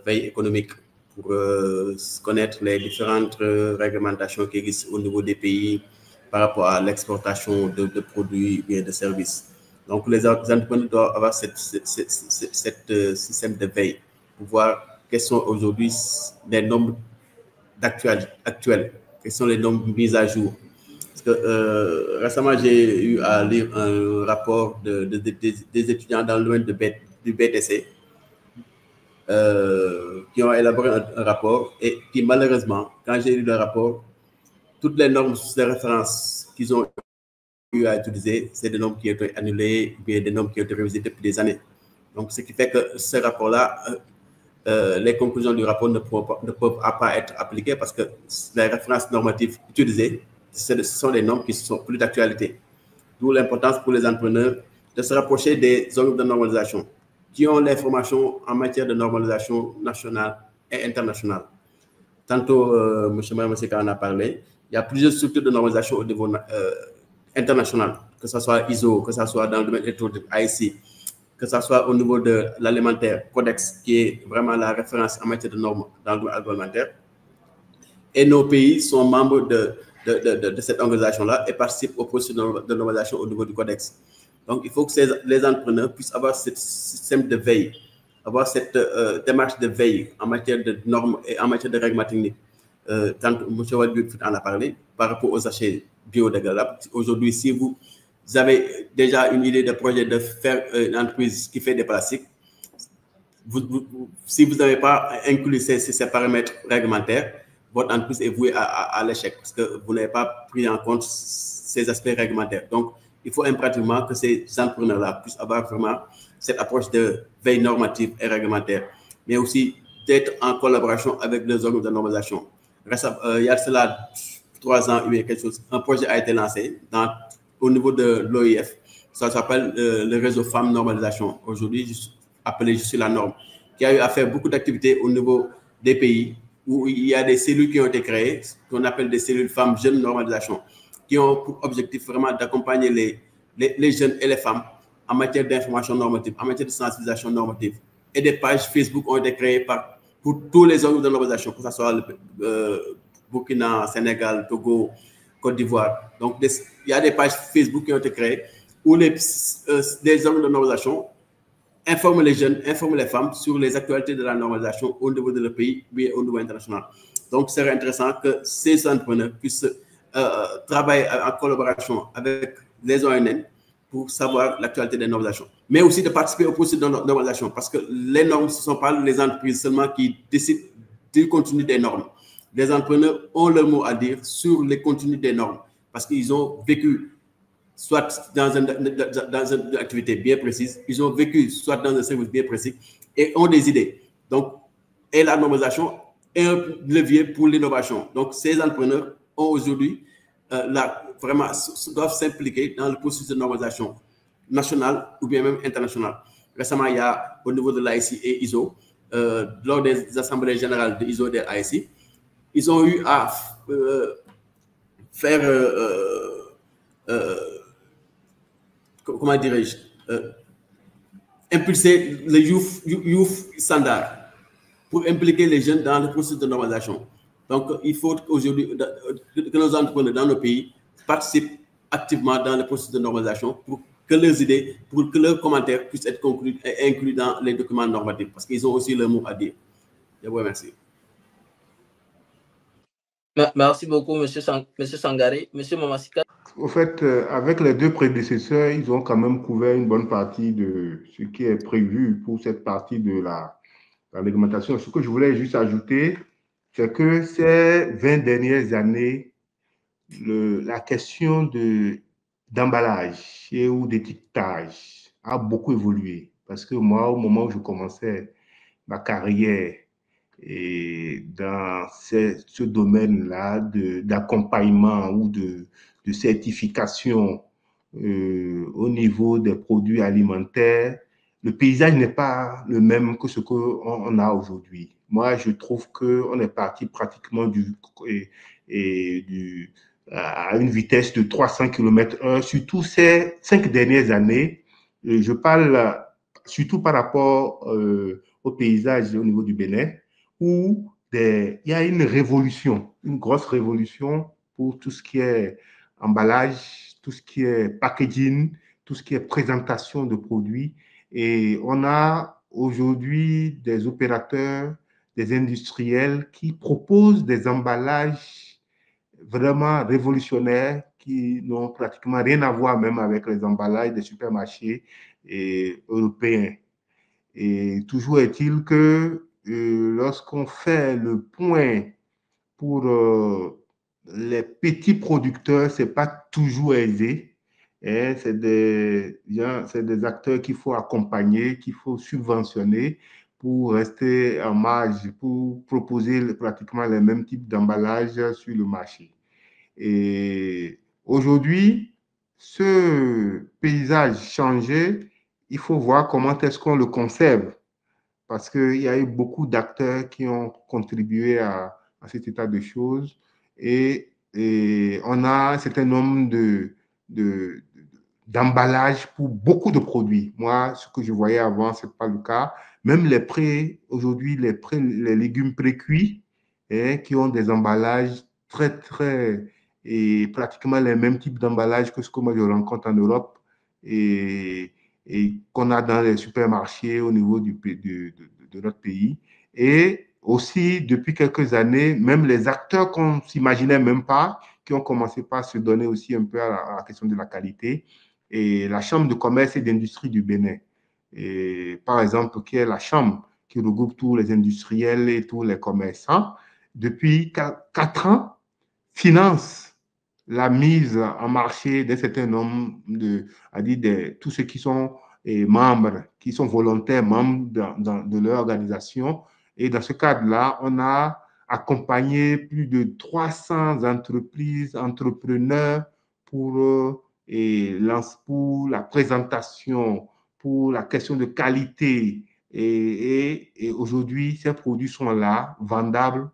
veille économique, pour connaître les différentes réglementations qui existent au niveau des pays par rapport à l'exportation de produits et de services. Donc, les entrepreneurs doivent avoir ce système de veille pour voir quelles sont aujourd'hui les normes actuelles, quelles sont les normes mises à jour. Parce que récemment, j'ai eu à lire un rapport des étudiants dans le domaine du BTC qui ont élaboré un rapport et qui, malheureusement, quand j'ai lu le rapport, toutes les normes de référence qu'ils ont eu à utiliser, c'est des normes qui ont été annulées, bien des normes qui ont été révisées depuis des années. Donc, ce qui fait que ce rapport-là, les conclusions du rapport ne peuvent pas être appliquées parce que les références normatives utilisées, ce sont des normes qui sont plus d'actualité. D'où l'importance pour les entrepreneurs de se rapprocher des organismes de normalisation qui ont l'information en matière de normalisation nationale et internationale. Tantôt, M. Mamassika en a parlé, il y a plusieurs structures de normalisation au niveau international, que ce soit ISO, que ce soit dans le domaine électronique, IC, que ce soit au niveau de l'alimentaire, Codex, qui est vraiment la référence en matière de normes dans le domaine agroalimentaire. Et nos pays sont membres de cette organisation-là et participent au processus de normalisation au niveau du Codex. Donc, il faut que les entrepreneurs puissent avoir ce système de veille, avoir cette démarche de veille en matière de normes et en matière de règlements techniques. Tant M. Wadjoud en a parlé par rapport aux sachets biodégradables. Aujourd'hui, si vous avez déjà une idée de projet de faire une entreprise qui fait des plastiques, si vous n'avez pas inclus ces paramètres réglementaires, votre entreprise est vouée à l'échec parce que vous n'avez pas pris en compte ces aspects réglementaires. Donc, il faut impérativement que ces entrepreneurs-là puissent avoir vraiment cette approche de veille normative et réglementaire, mais aussi d'être en collaboration avec les organes de normalisation. Il y a cela 3 ans, il y a quelque chose, un projet a été lancé au niveau de l'OIF. Ça s'appelle le réseau Femmes Normalisation. Aujourd'hui, appelé Je suis la norme, qui a eu à faire beaucoup d'activités au niveau des pays où il y a des cellules qui ont été créées, qu'on appelle des cellules femmes jeunes normalisation, qui ont pour objectif vraiment d'accompagner les jeunes et les femmes en matière d'information normative, en matière de sensibilisation normative. Et des pages Facebook ont été créées pour tous les organes de normalisation, que ce soit le Burkina, Sénégal, Togo, Côte d'Ivoire. Donc, il y a des pages Facebook qui ont été créées où des organes de normalisation informent les jeunes, informent les femmes sur les actualités de la normalisation au niveau de leur pays, mais au niveau international. Donc, c'est intéressant que ces entrepreneurs puissent travailler en collaboration avec les ONN pour savoir l'actualité des normalisations, mais aussi de participer au processus de normalisation, parce que les normes, ce ne sont pas les entreprises seulement qui décident du contenu des normes. Les entrepreneurs ont leur mot à dire sur les contenus des normes, parce qu'ils ont vécu soit dans une activité bien précise, ils ont vécu soit dans un service bien précis et ont des idées. Donc, et la normalisation est un levier pour l'innovation. Donc, ces entrepreneurs ont aujourd'hui, vraiment, doivent s'impliquer dans le processus de normalisation nationale ou bien même internationale. Récemment, il y a au niveau de l'AICI et ISO, lors des assemblées générales de ISO et de l'AICI, ils ont eu à faire comment dirais-je, impulser le youth standard pour impliquer les jeunes dans le processus de normalisation. Donc, il faut aujourd'hui que nos entrepreneurs dans nos pays participent activement dans le processus de normalisation pour que leurs idées, pour que leurs commentaires puissent être inclus dans les documents normatifs, parce qu'ils ont aussi leur mot à dire. Je vous remercie. Merci beaucoup, M. Sangaré. M. Mamasika. Au fait, avec les deux prédécesseurs, ils ont quand même couvert une bonne partie de ce qui est prévu pour cette partie de la réglementation. Ce que je voulais juste ajouter, c'est que ces 20 dernières années, la question d'emballage ou d'étiquetage a beaucoup évolué. Parce que moi, au moment où je commençais ma carrière et dans ce domaine-là d'accompagnement ou de certification au niveau des produits alimentaires, le paysage n'est pas le même que ce qu'on a aujourd'hui. Moi, je trouve qu'on est parti pratiquement à une vitesse de 300 km/h. Surtout ces 5 dernières années, je parle surtout par rapport au paysage au niveau du Bénin, où il y a une révolution, une grosse révolution pour tout ce qui est emballage, tout ce qui est packaging, tout ce qui est présentation de produits. Et on a aujourd'hui des opérateurs, des industriels qui proposent des emballages vraiment révolutionnaires qui n'ont pratiquement rien à voir même avec les emballages des supermarchés européens. Et toujours est-il que lorsqu'on fait le point pour les petits producteurs, ce n'est pas toujours aisé. C'est des acteurs qu'il faut accompagner, qu'il faut subventionner pour rester en marge, pour proposer pratiquement les mêmes types d'emballage sur le marché. Et aujourd'hui, ce paysage changé, il faut voir comment est-ce qu'on le conserve. Parce qu'il y a eu beaucoup d'acteurs qui ont contribué à cet état de choses et on a un certain nombre d'emballages pour beaucoup de produits. Moi, ce que je voyais avant, ce n'est pas le cas. Même aujourd'hui, les légumes pré-cuits qui ont des emballages très, très, et pratiquement les mêmes types d'emballages que ce que moi je rencontre en Europe. et qu'on a dans les supermarchés au niveau de notre pays. Et aussi, depuis quelques années, même les acteurs qu'on ne s'imaginait même pas, qui ont commencé par se donner aussi un peu à la question de la qualité. Et la Chambre de commerce et d'industrie du Bénin, et, par exemple, qui est la chambre qui regroupe tous les industriels et tous les commerçants, depuis 4 ans, finance la mise en marché d'un certain nombre de tous ceux qui sont membres, qui sont volontaires, membres de leur organisation. Et dans ce cadre-là, on a accompagné plus de 300 entreprises, entrepreneurs pour la présentation, pour la question de qualité. Et aujourd'hui, ces produits sont là, vendables,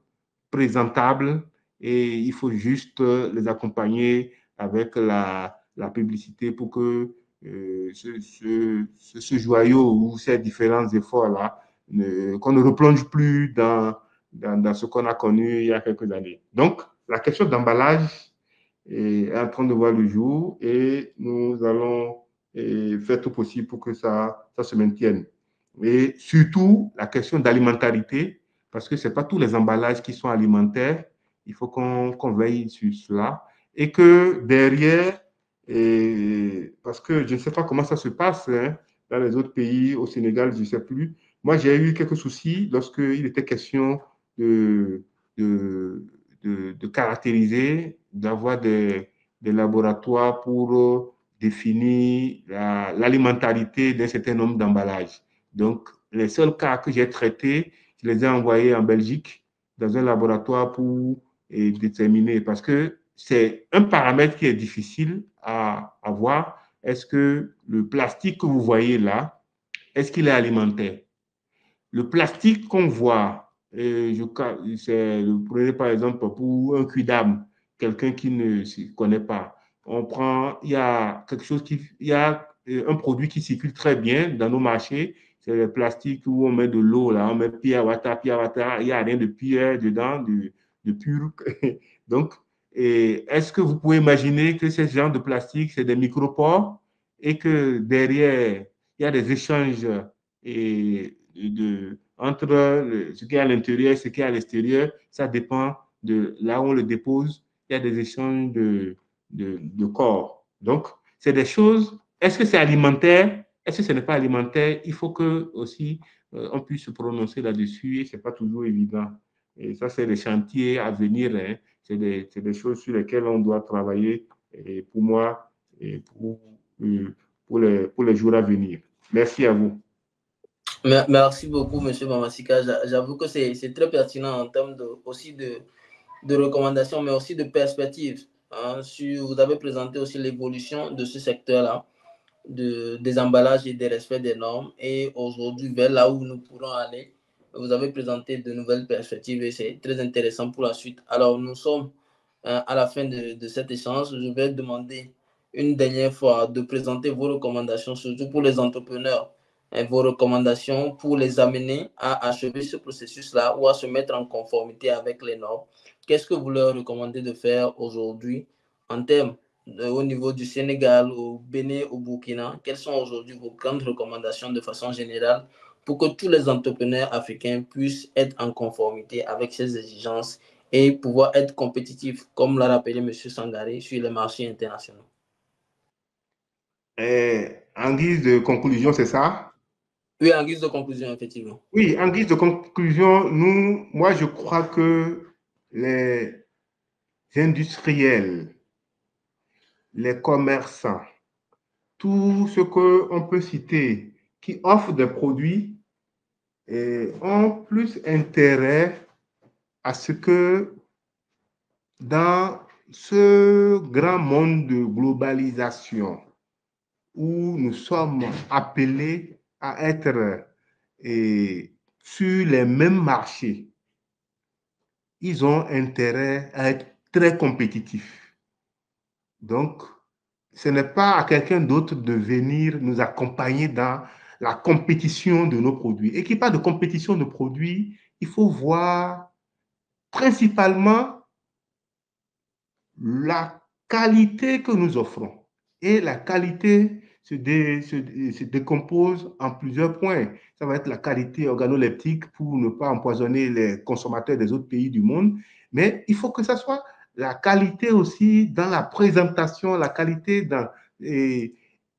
présentables, et il faut juste les accompagner avec la publicité pour que ce joyau ou ces différents efforts-là, qu'on ne replonge plus dans ce qu'on a connu il y a quelques années. Donc, la question d'emballage est en train de voir le jour et nous allons faire tout possible pour que ça se maintienne. Et surtout, la question d'alimentarité, parce que ce n'est pas tous les emballages qui sont alimentaires. Il faut qu'on veille sur cela. Et que derrière, parce que je ne sais pas comment ça se passe dans les autres pays, au Sénégal, je ne sais plus. Moi, j'ai eu quelques soucis lorsqu'il était question de caractériser, d'avoir des laboratoires pour définir l'alimentarité d'un certain nombre d'emballages. Donc, les seuls cas que j'ai traités, je les ai envoyés en Belgique dans un laboratoire pour déterminer, parce que c'est un paramètre qui est difficile à voir. Est-ce que le plastique que vous voyez là, est-ce qu'il est alimentaire? Le plastique qu'on voit, prenez par exemple pour un cuidam, quelqu'un qui ne s'y connaît pas, il y a un produit qui circule très bien dans nos marchés, c'est le plastique où on met de l'eau, là, on met pierre, water, il n'y a rien de pierre dedans, de pur. Donc, est-ce que vous pouvez imaginer que ce genre de plastique, c'est des micropores et que derrière, il y a des échanges entre ce qui est à l'intérieur et ce qui est à l'extérieur, ça dépend de là où on le dépose. Il y a des échanges de corps. Donc, c'est des choses. Est-ce que c'est alimentaire? Est-ce que ce n'est pas alimentaire? Il faut que aussi on puisse se prononcer là-dessus et ce n'est pas toujours évident. Et ça, c'est des chantiers à venir. Hein. C'est des choses sur lesquelles on doit travailler et pour moi et pour les jours à venir. Merci à vous. Merci beaucoup, M. Mamasika. J'avoue que c'est très pertinent en termes aussi de recommandations, mais aussi de perspectives. Hein, vous avez présenté aussi l'évolution de ce secteur-là, des emballages et des respects des normes. Et aujourd'hui, vers là où nous pourrons aller, vous avez présenté de nouvelles perspectives et c'est très intéressant pour la suite. Alors, nous sommes à la fin de cet échange. Je vais demander une dernière fois de présenter vos recommandations, surtout pour les entrepreneurs, vos recommandations pour les amener à achever ce processus-là ou à se mettre en conformité avec les normes. Qu'est-ce que vous leur recommandez de faire aujourd'hui en termes au niveau du Sénégal, au Bénin, au Burkina? Quelles sont aujourd'hui vos grandes recommandations de façon générale pour que tous les entrepreneurs africains puissent être en conformité avec ces exigences et pouvoir être compétitifs, comme l'a rappelé M. Sangaré, sur les marchés internationaux? En guise de conclusion, c'est ça? Oui, en guise de conclusion, effectivement. Oui, en guise de conclusion, moi, je crois que les industriels, les commerçants, tout ce qu'on peut citer qui offrent des produits ont plus intérêt à ce que dans ce grand monde de globalisation où nous sommes appelés à être sur les mêmes marchés, ils ont intérêt à être très compétitifs. Donc, ce n'est pas à quelqu'un d'autre de venir nous accompagner dans la compétition de nos produits. Et qu'il n'y ait pas de compétition de produits, il faut voir principalement la qualité que nous offrons. Et la qualité, se décompose en plusieurs points. Ça va être la qualité organoleptique pour ne pas empoisonner les consommateurs des autres pays du monde. Mais il faut que ça soit la qualité aussi dans la présentation, la qualité dans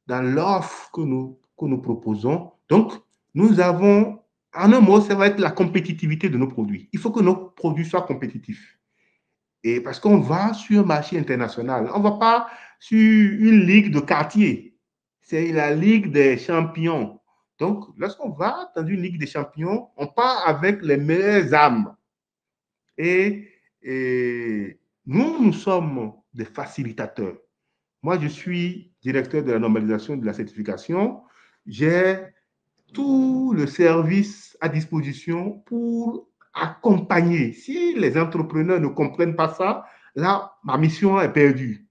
l'offre que nous proposons. Donc, nous avons, en un mot, ça va être la compétitivité de nos produits. Il faut que nos produits soient compétitifs. Et parce qu'on va sur un marché international, on ne va pas sur une ligue de quartier. C'est la ligue des champions. Donc, lorsqu'on va dans une ligue des champions, on part avec les meilleures armes. Et nous sommes des facilitateurs. Moi, je suis directeur de la normalisation et de la certification. J'ai tout le service à disposition pour accompagner. Si les entrepreneurs ne comprennent pas ça, là, ma mission est perdue.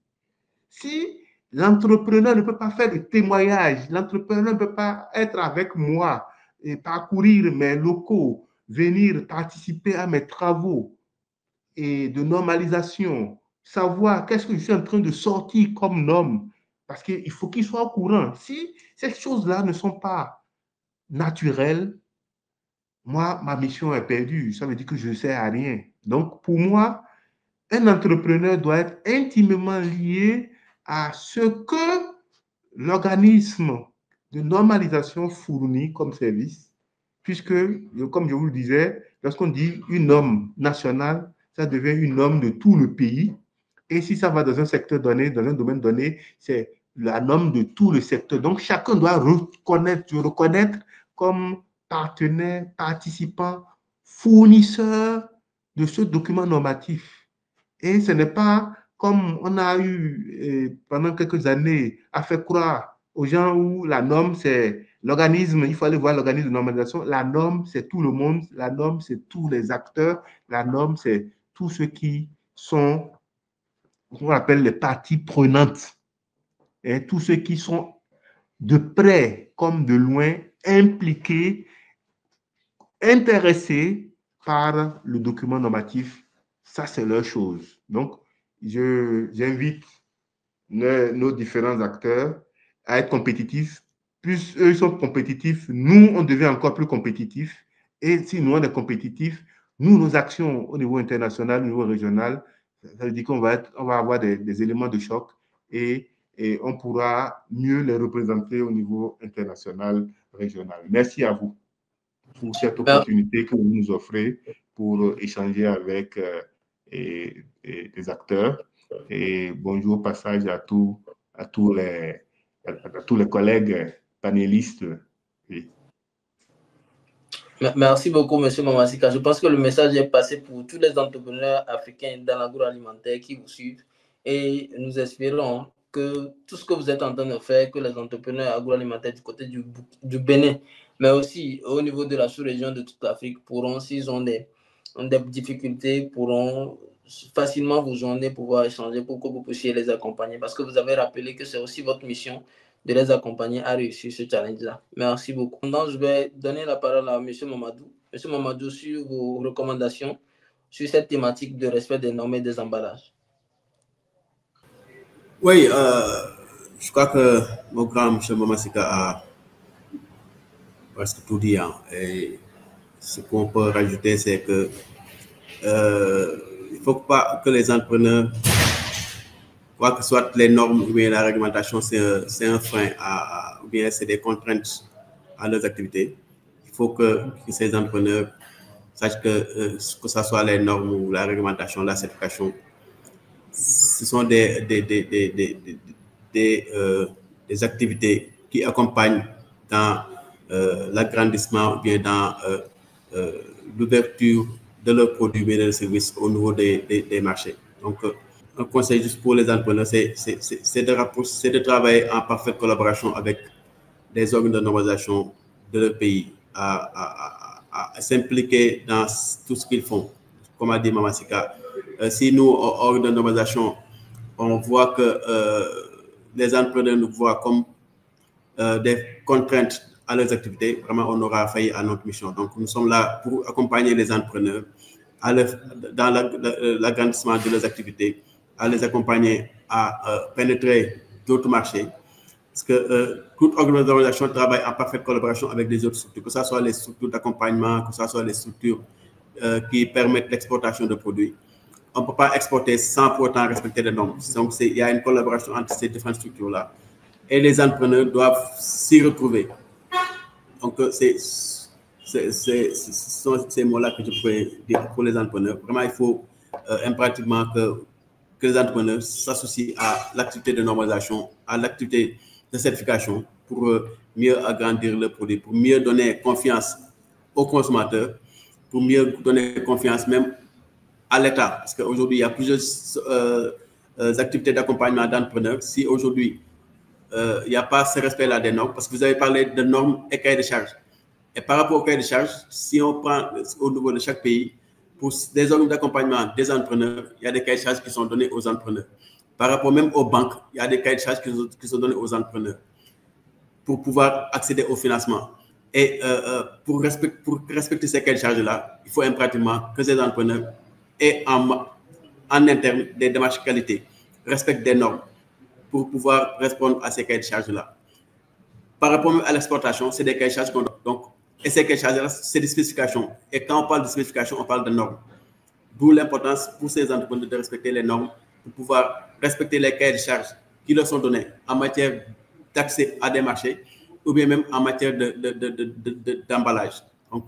Si l'entrepreneur ne peut pas faire de témoignage, l'entrepreneur ne peut pas être avec moi et parcourir mes locaux, venir participer à mes travaux et de normalisation, savoir qu'est-ce que je suis en train de sortir comme norme, parce qu'il faut qu'il soit au courant. Si ces choses-là ne sont pas naturelles, moi, ma mission est perdue. Ça veut dire que je ne sers à rien. Donc, pour moi, un entrepreneur doit être intimement lié à ce que l'organisme de normalisation fournit comme service, puisque, comme je vous le disais, lorsqu'on dit une norme nationale, ça devient une norme de tout le pays. Et si ça va dans un secteur donné, dans un domaine donné, c'est la norme de tout le secteur. Donc, chacun doit reconnaître comme partenaire, participant, fournisseur de ce document normatif. Et ce n'est pas comme on a eu pendant quelques années à faire croire aux gens où la norme, c'est l'organisme, il faut aller voir l'organisme de normalisation. La norme, c'est tout le monde. La norme, c'est tous les acteurs. La norme, c'est tous ceux qui sont, qu'on appelle les parties prenantes. Et tous ceux qui sont de près comme de loin impliqués, intéressés par le document normatif. Ça, c'est leur chose. Donc, j'invite nos différents acteurs à être compétitifs. Plus eux sont compétitifs, nous, on devient encore plus compétitifs. Et si nous, on est compétitifs, nous, nos actions au niveau international, au niveau régional, ça veut dire qu'on va avoir des éléments de choc et on pourra mieux les représenter au niveau international, régional. Merci à vous pour cette opportunité que vous nous offrez pour échanger avec des acteurs. Et bonjour au passage à tous les collègues panélistes. Oui. Merci beaucoup, M. Mamasika. Je pense que le message est passé pour tous les entrepreneurs africains dans l'agroalimentaire qui vous suivent. Et nous espérons que tout ce que vous êtes en train de faire, que les entrepreneurs agroalimentaires du côté du Bénin, mais aussi au niveau de la sous-région de toute l'Afrique, pourront, s'ils ont des difficultés, pourront facilement vous joindre, pouvoir échanger pour que vous puissiez les accompagner. Parce que vous avez rappelé que c'est aussi votre mission de les accompagner à réussir ce challenge-là. Merci beaucoup. Maintenant, je vais donner la parole à M. Mamadou. M. Mamadou, sur vos recommandations sur cette thématique de respect des normes et des emballages. Oui, je crois que mon grand M. Mamasika a presque tout dit. Hein. Et ce qu'on peut rajouter, c'est que il ne faut pas que les entrepreneurs croient que soit les normes ou bien la réglementation, c'est un frein ou bien c'est des contraintes à leurs activités. Il faut que ces entrepreneurs sachent que ce soit les normes ou la réglementation, la certification, ce sont des activités qui accompagnent dans l'agrandissement ou bien dans l'ouverture de leurs produits et de leurs services au niveau des marchés. Donc, un conseil juste pour les entrepreneurs, c'est de travailler en parfaite collaboration avec les organes de normalisation de leur pays, à s'impliquer dans tout ce qu'ils font. Comme a dit Mamasika, si nous, organes de normalisation, on voit que les entrepreneurs nous voient comme des contraintes à leurs activités, vraiment, on aura failli à notre mission. Donc, nous sommes là pour accompagner les entrepreneurs dans l'agrandissement de leurs activités, à les accompagner à pénétrer d'autres marchés Parce que toute organisation travaille en parfaite collaboration avec les autres structures, que ce soit les structures d'accompagnement, que ce soit les structures qui permettent l'exportation de produits. On ne peut pas exporter sans pour autant respecter les normes. Donc, il y a une collaboration entre ces différentes structures-là. Et les entrepreneurs doivent s'y retrouver. Donc, ce sont ces mots-là que je pourrais dire pour les entrepreneurs. Vraiment, il faut impérativement que les entrepreneurs s'associent à l'activité de normalisation, à l'activité de certification pour mieux agrandir le produit, pour mieux donner confiance aux consommateurs, pour mieux donner confiance même à l'État. Parce qu'aujourd'hui, il y a plusieurs activités d'accompagnement d'entrepreneurs. Si aujourd'hui, il n'y a pas ce respect-là des normes, parce que vous avez parlé de normes et cahiers de charges. Et par rapport au cahier de charges, si on prend au niveau de chaque pays, pour des organismes d'accompagnement des entrepreneurs, il y a des cahiers de charges qui sont donnés aux entrepreneurs. Par rapport même aux banques, il y a des cahiers de charges qui sont donnés aux entrepreneurs pour pouvoir accéder au financement. Et pour respecter ces cahiers de charges-là, il faut impérativement que ces entrepreneurs aient en interne des démarches qualité, respectent des normes pour pouvoir répondre à ces cahiers de charges-là. Par rapport à l'exportation, c'est des cahiers de charges qu'on donne. Donc, et ces cahiers de charges-là, c'est des spécifications. Et quand on parle de spécifications, on parle de normes. D'où l'importance pour ces entrepreneurs de respecter les normes pour pouvoir respecter les cahiers de charges qui leur sont donnés en matière d'accès à des marchés ou bien même en matière d'emballage. Donc,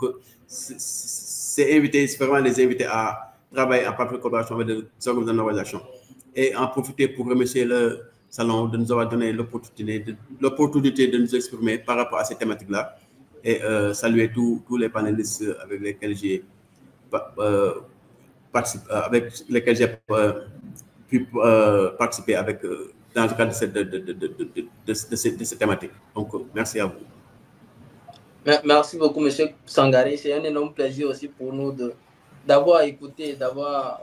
c'est vraiment les inviter à travailler en parfaite collaboration avec les organismes de normalisation et en profiter pour remercier le salon de nous avoir donné l'opportunité de nous exprimer par rapport à ces thématiques-là et saluer tous les panélistes avec lesquels j'ai pu participer dans le cadre de cette thématique. Donc, merci à vous. Merci beaucoup, M. Sangaré. C'est un énorme plaisir aussi pour nous d'avoir écouté, d'avoir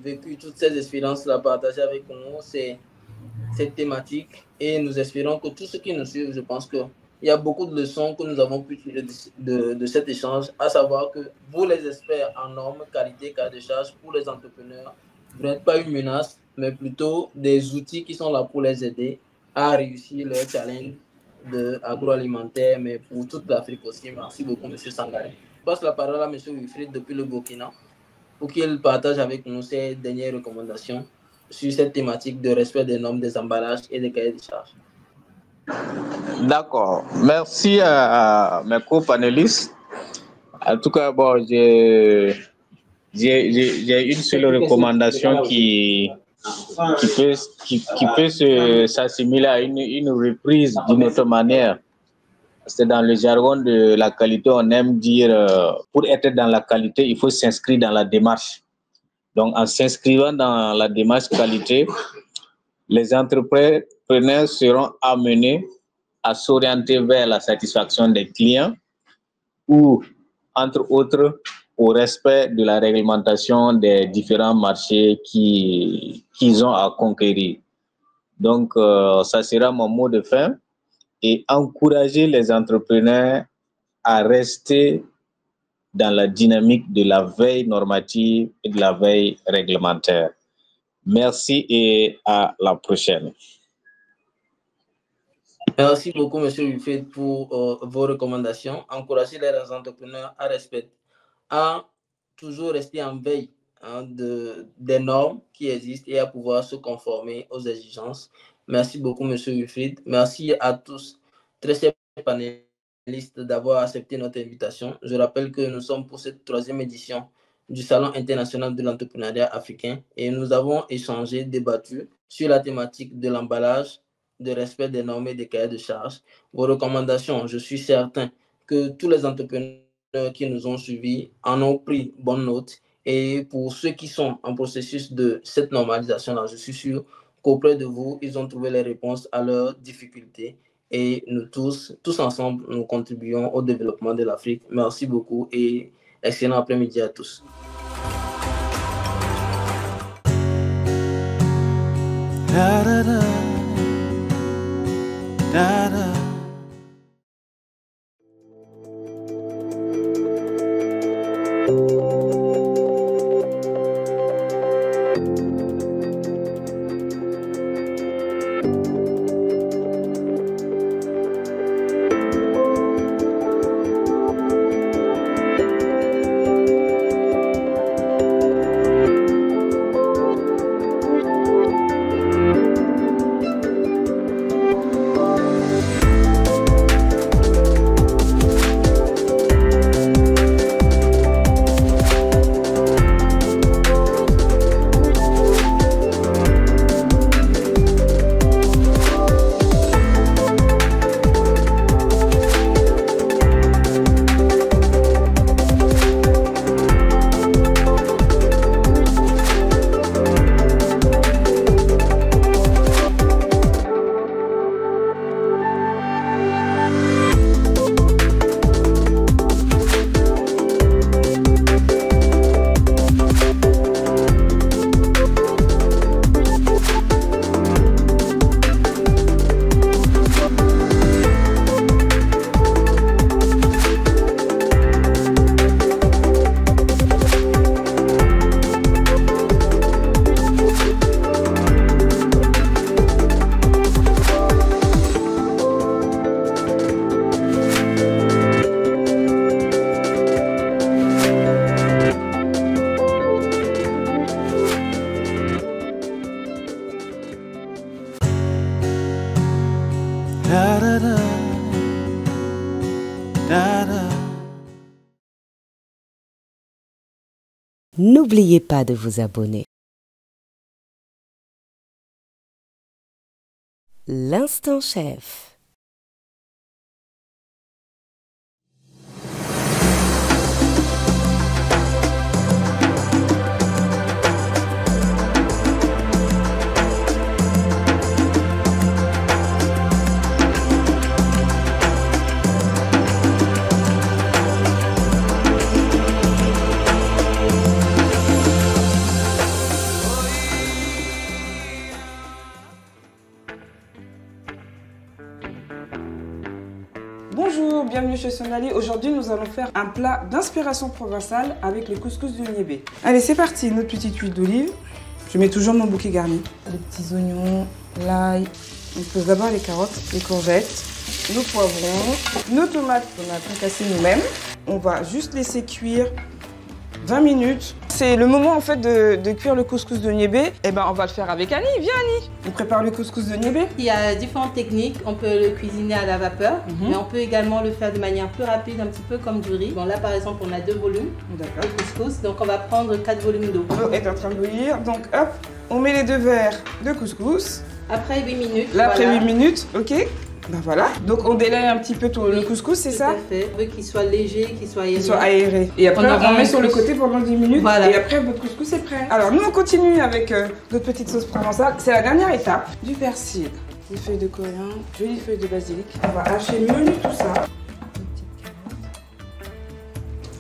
vécu toutes ces expériences-là, partagées avec nous cette thématique. Et nous espérons que tous ceux qui nous suivent, je pense qu'il y a beaucoup de leçons que nous avons pu tirer de cet échange, à savoir que vous, les experts en normes, qualité, cas de charge, pour les entrepreneurs, vous n'êtes pas une menace, mais plutôt des outils qui sont là pour les aider à réussir leur challenge agroalimentaire, mais pour toute l'Afrique aussi. Merci beaucoup, M. Sangaré. Je passe la parole à M. Wilfried depuis le Burkina pour qu'il partage avec nous ses dernières recommandations sur cette thématique de respect des normes des emballages et des cahiers de charges. D'accord. Merci à mes co-panélistes. En tout cas, bon, j'ai une seule recommandation qui peut s'assimiler à une reprise d'une autre manière. C'est dans le jargon de la qualité, on aime dire pour être dans la qualité, il faut s'inscrire dans la démarche. Donc, en s'inscrivant dans la démarche qualité, les entrepreneurs seront amenés à s'orienter vers la satisfaction des clients ou, entre autres, au respect de la réglementation des différents marchés qu'ils ont à conquérir. Donc, ça sera mon mot de fin et encourager les entrepreneurs à rester dans la dynamique de la veille normative et de la veille réglementaire. Merci et à la prochaine. Merci beaucoup, M. Wilfried, pour vos recommandations. Encourager les entrepreneurs à toujours rester en veille des normes qui existent et à pouvoir se conformer aux exigences. Merci beaucoup, M. Wilfried. Merci à tous, très chers panélistes, d'avoir accepté notre invitation. Je rappelle que nous sommes pour cette 3e édition du Salon international de l'entrepreneuriat africain et nous avons échangé, débattu sur la thématique de l'emballage, de respect des normes et des cahiers de charges. Vos recommandations, je suis certain que tous les entrepreneurs qui nous ont suivis en ont pris bonne note. Et pour ceux qui sont en processus de cette normalisation-là, je suis sûr qu'auprès de vous, ils ont trouvé les réponses à leurs difficultés. Et nous tous ensemble, nous contribuons au développement de l'Afrique. Merci beaucoup et excellent après-midi à tous. Da, da, da. Da, da. N'oubliez pas de vous abonner. L'Instant Chef. Bonjour, bienvenue chez Sonali. Aujourd'hui, nous allons faire un plat d'inspiration provençale avec le couscous de niébé. Allez, c'est parti. Notre petite huile d'olive. Je mets toujours mon bouquet garni. Les petits oignons, l'ail. On pose d'abord les carottes, les courgettes, nos poivrons, nos tomates qu'on a concassées nous-mêmes. On va juste laisser cuire 20 minutes. C'est le moment en fait de cuire le couscous de niébé. Et ben on va le faire avec Annie. Viens Annie. On prépare le couscous de niébé. Il y a différentes techniques. On peut le cuisiner à la vapeur, mais on peut également le faire de manière plus rapide, un petit peu comme du riz. Bon là par exemple on a 2 volumes de couscous, donc on va prendre 4 volumes d'eau. L'eau est en train de bouillir, donc hop, on met les 2 verres de couscous. Après 8 minutes. Là après 8 minutes, ok. Ben voilà, donc on délaye un petit peu le couscous, c'est ça? Tout à fait. On veut qu'il soit léger, qu'il soit aéré. Qu'il soit aéré. Et après on met sur le côté pendant 10 minutes. Voilà. Et après votre couscous est prêt. Alors nous on continue avec notre petite sauce provençale. C'est la dernière étape. Du persil, des feuilles de coriandre, jolies feuilles de basilic. On va hacher menu tout ça.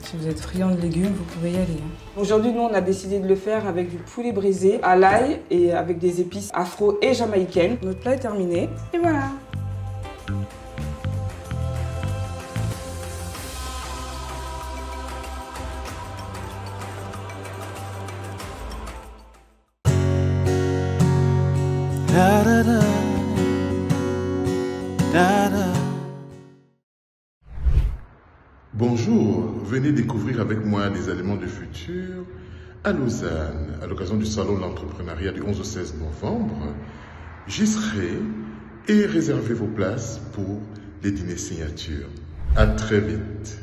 Si vous êtes friand de légumes, vous pouvez y aller. Aujourd'hui, nous, on a décidé de le faire avec du poulet brisé à l'ail et avec des épices afro et jamaïcaines. Notre plat est terminé. Et voilà. Bonjour, venez découvrir avec moi des aliments du futur à Lausanne, à l'occasion du Salon de l'entrepreneuriat du 11 au 16 novembre. J'y serai et réservez vos places pour les dîners signatures. À très vite.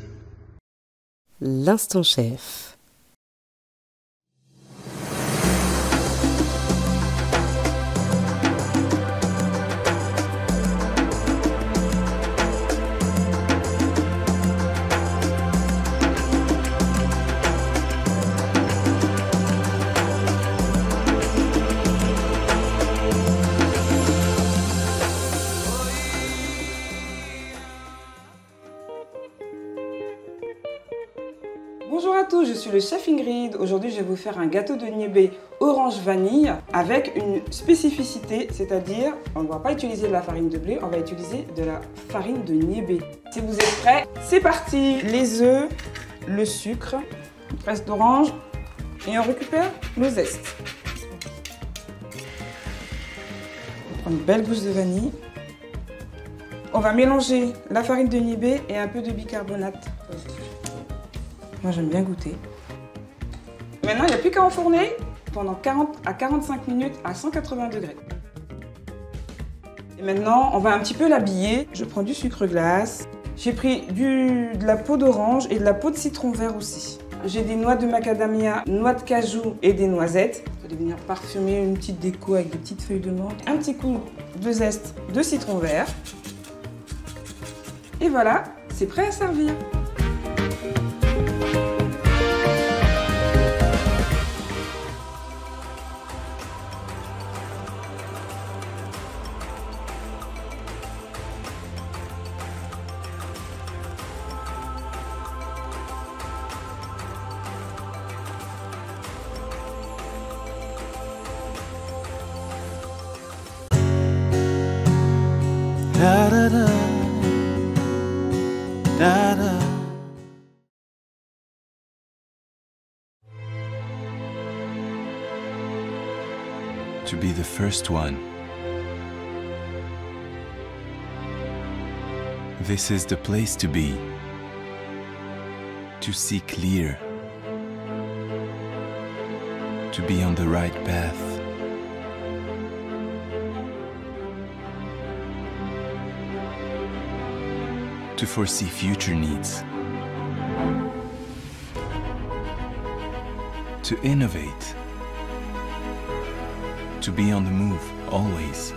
L'Instant Chef. Bonjour à tous, je suis le chef Ingrid. Aujourd'hui, je vais vous faire un gâteau de niébé orange vanille avec une spécificité, c'est-à-dire on ne va pas utiliser de la farine de blé, on va utiliser de la farine de niébé. Si vous êtes prêts, c'est parti. Les œufs, le sucre, une presse d'orange et on récupère le zeste. On prend une belle gousse de vanille. On va mélanger la farine de niébé et un peu de bicarbonate. Moi, j'aime bien goûter. Maintenant, il n'y a plus qu'à enfourner pendant 40 à 45 minutes à 180 degrés. Et maintenant, on va un petit peu l'habiller. Je prends du sucre glace. J'ai pris de la peau d'orange et de la peau de citron vert aussi. J'ai des noix de macadamia, noix de cajou et des noisettes. Vous allez venir parfumer une petite déco avec des petites feuilles de menthe. Un petit coup de zeste de citron vert. Et voilà, c'est prêt à servir. To be the first one. This is the place to be. To see clear. To be on the right path. to foresee future needs, to innovate, to be on the move always,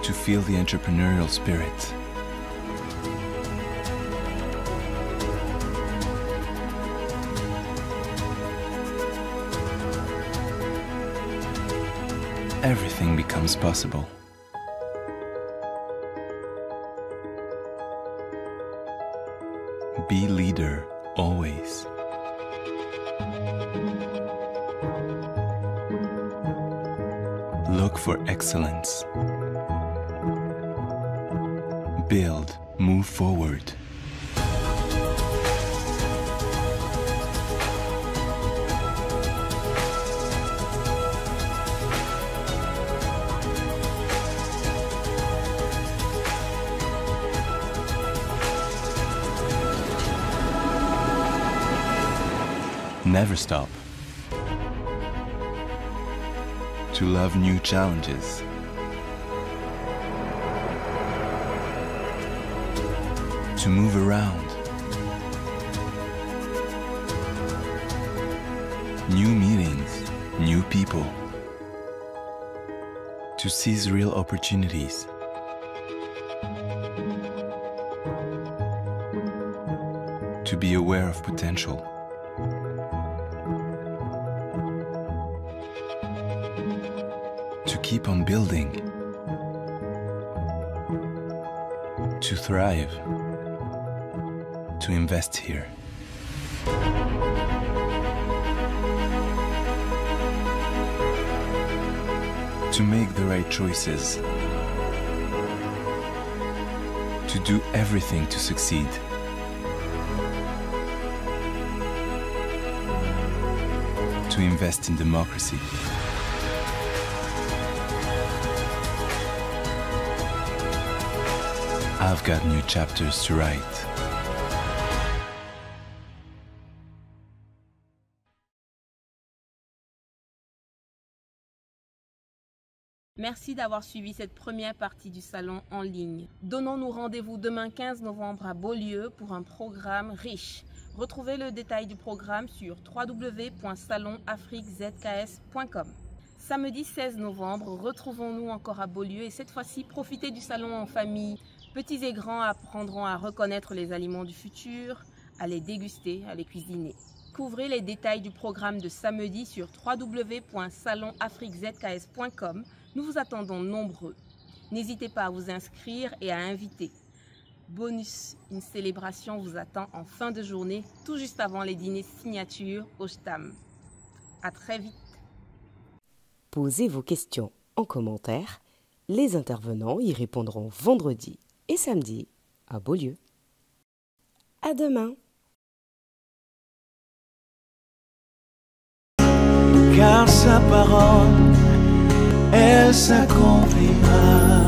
to feel the entrepreneurial spirit, everything becomes possible. Be leader always. Look for excellence. Build, move forward. Never stop. To love new challenges. To move around. New meetings, new people. To seize real opportunities. To be aware of potential. To keep on building. To thrive. To invest here. To make the right choices. To do everything to succeed. To invest in democracy. I've got new chapters to write. Merci d'avoir suivi cette première partie du salon en ligne. Donnons-nous rendez-vous demain 15 novembre à Beaulieu pour un programme riche. Retrouvez le détail du programme sur www.salonafriquezks.com. Samedi 16 novembre, retrouvons-nous encore à Beaulieu et cette fois-ci, profitez du salon en famille. Petits et grands apprendront à reconnaître les aliments du futur, à les déguster, à les cuisiner. Couvrez les détails du programme de samedi sur www.salonafriquezks.com. Nous vous attendons nombreux. N'hésitez pas à vous inscrire et à inviter. Bonus, une célébration vous attend en fin de journée, tout juste avant les dîners signature au STAM. À très vite. Posez vos questions en commentaire. Les intervenants y répondront vendredi et samedi à Beaulieu. À demain. Car sa parole, elle s'accomplira.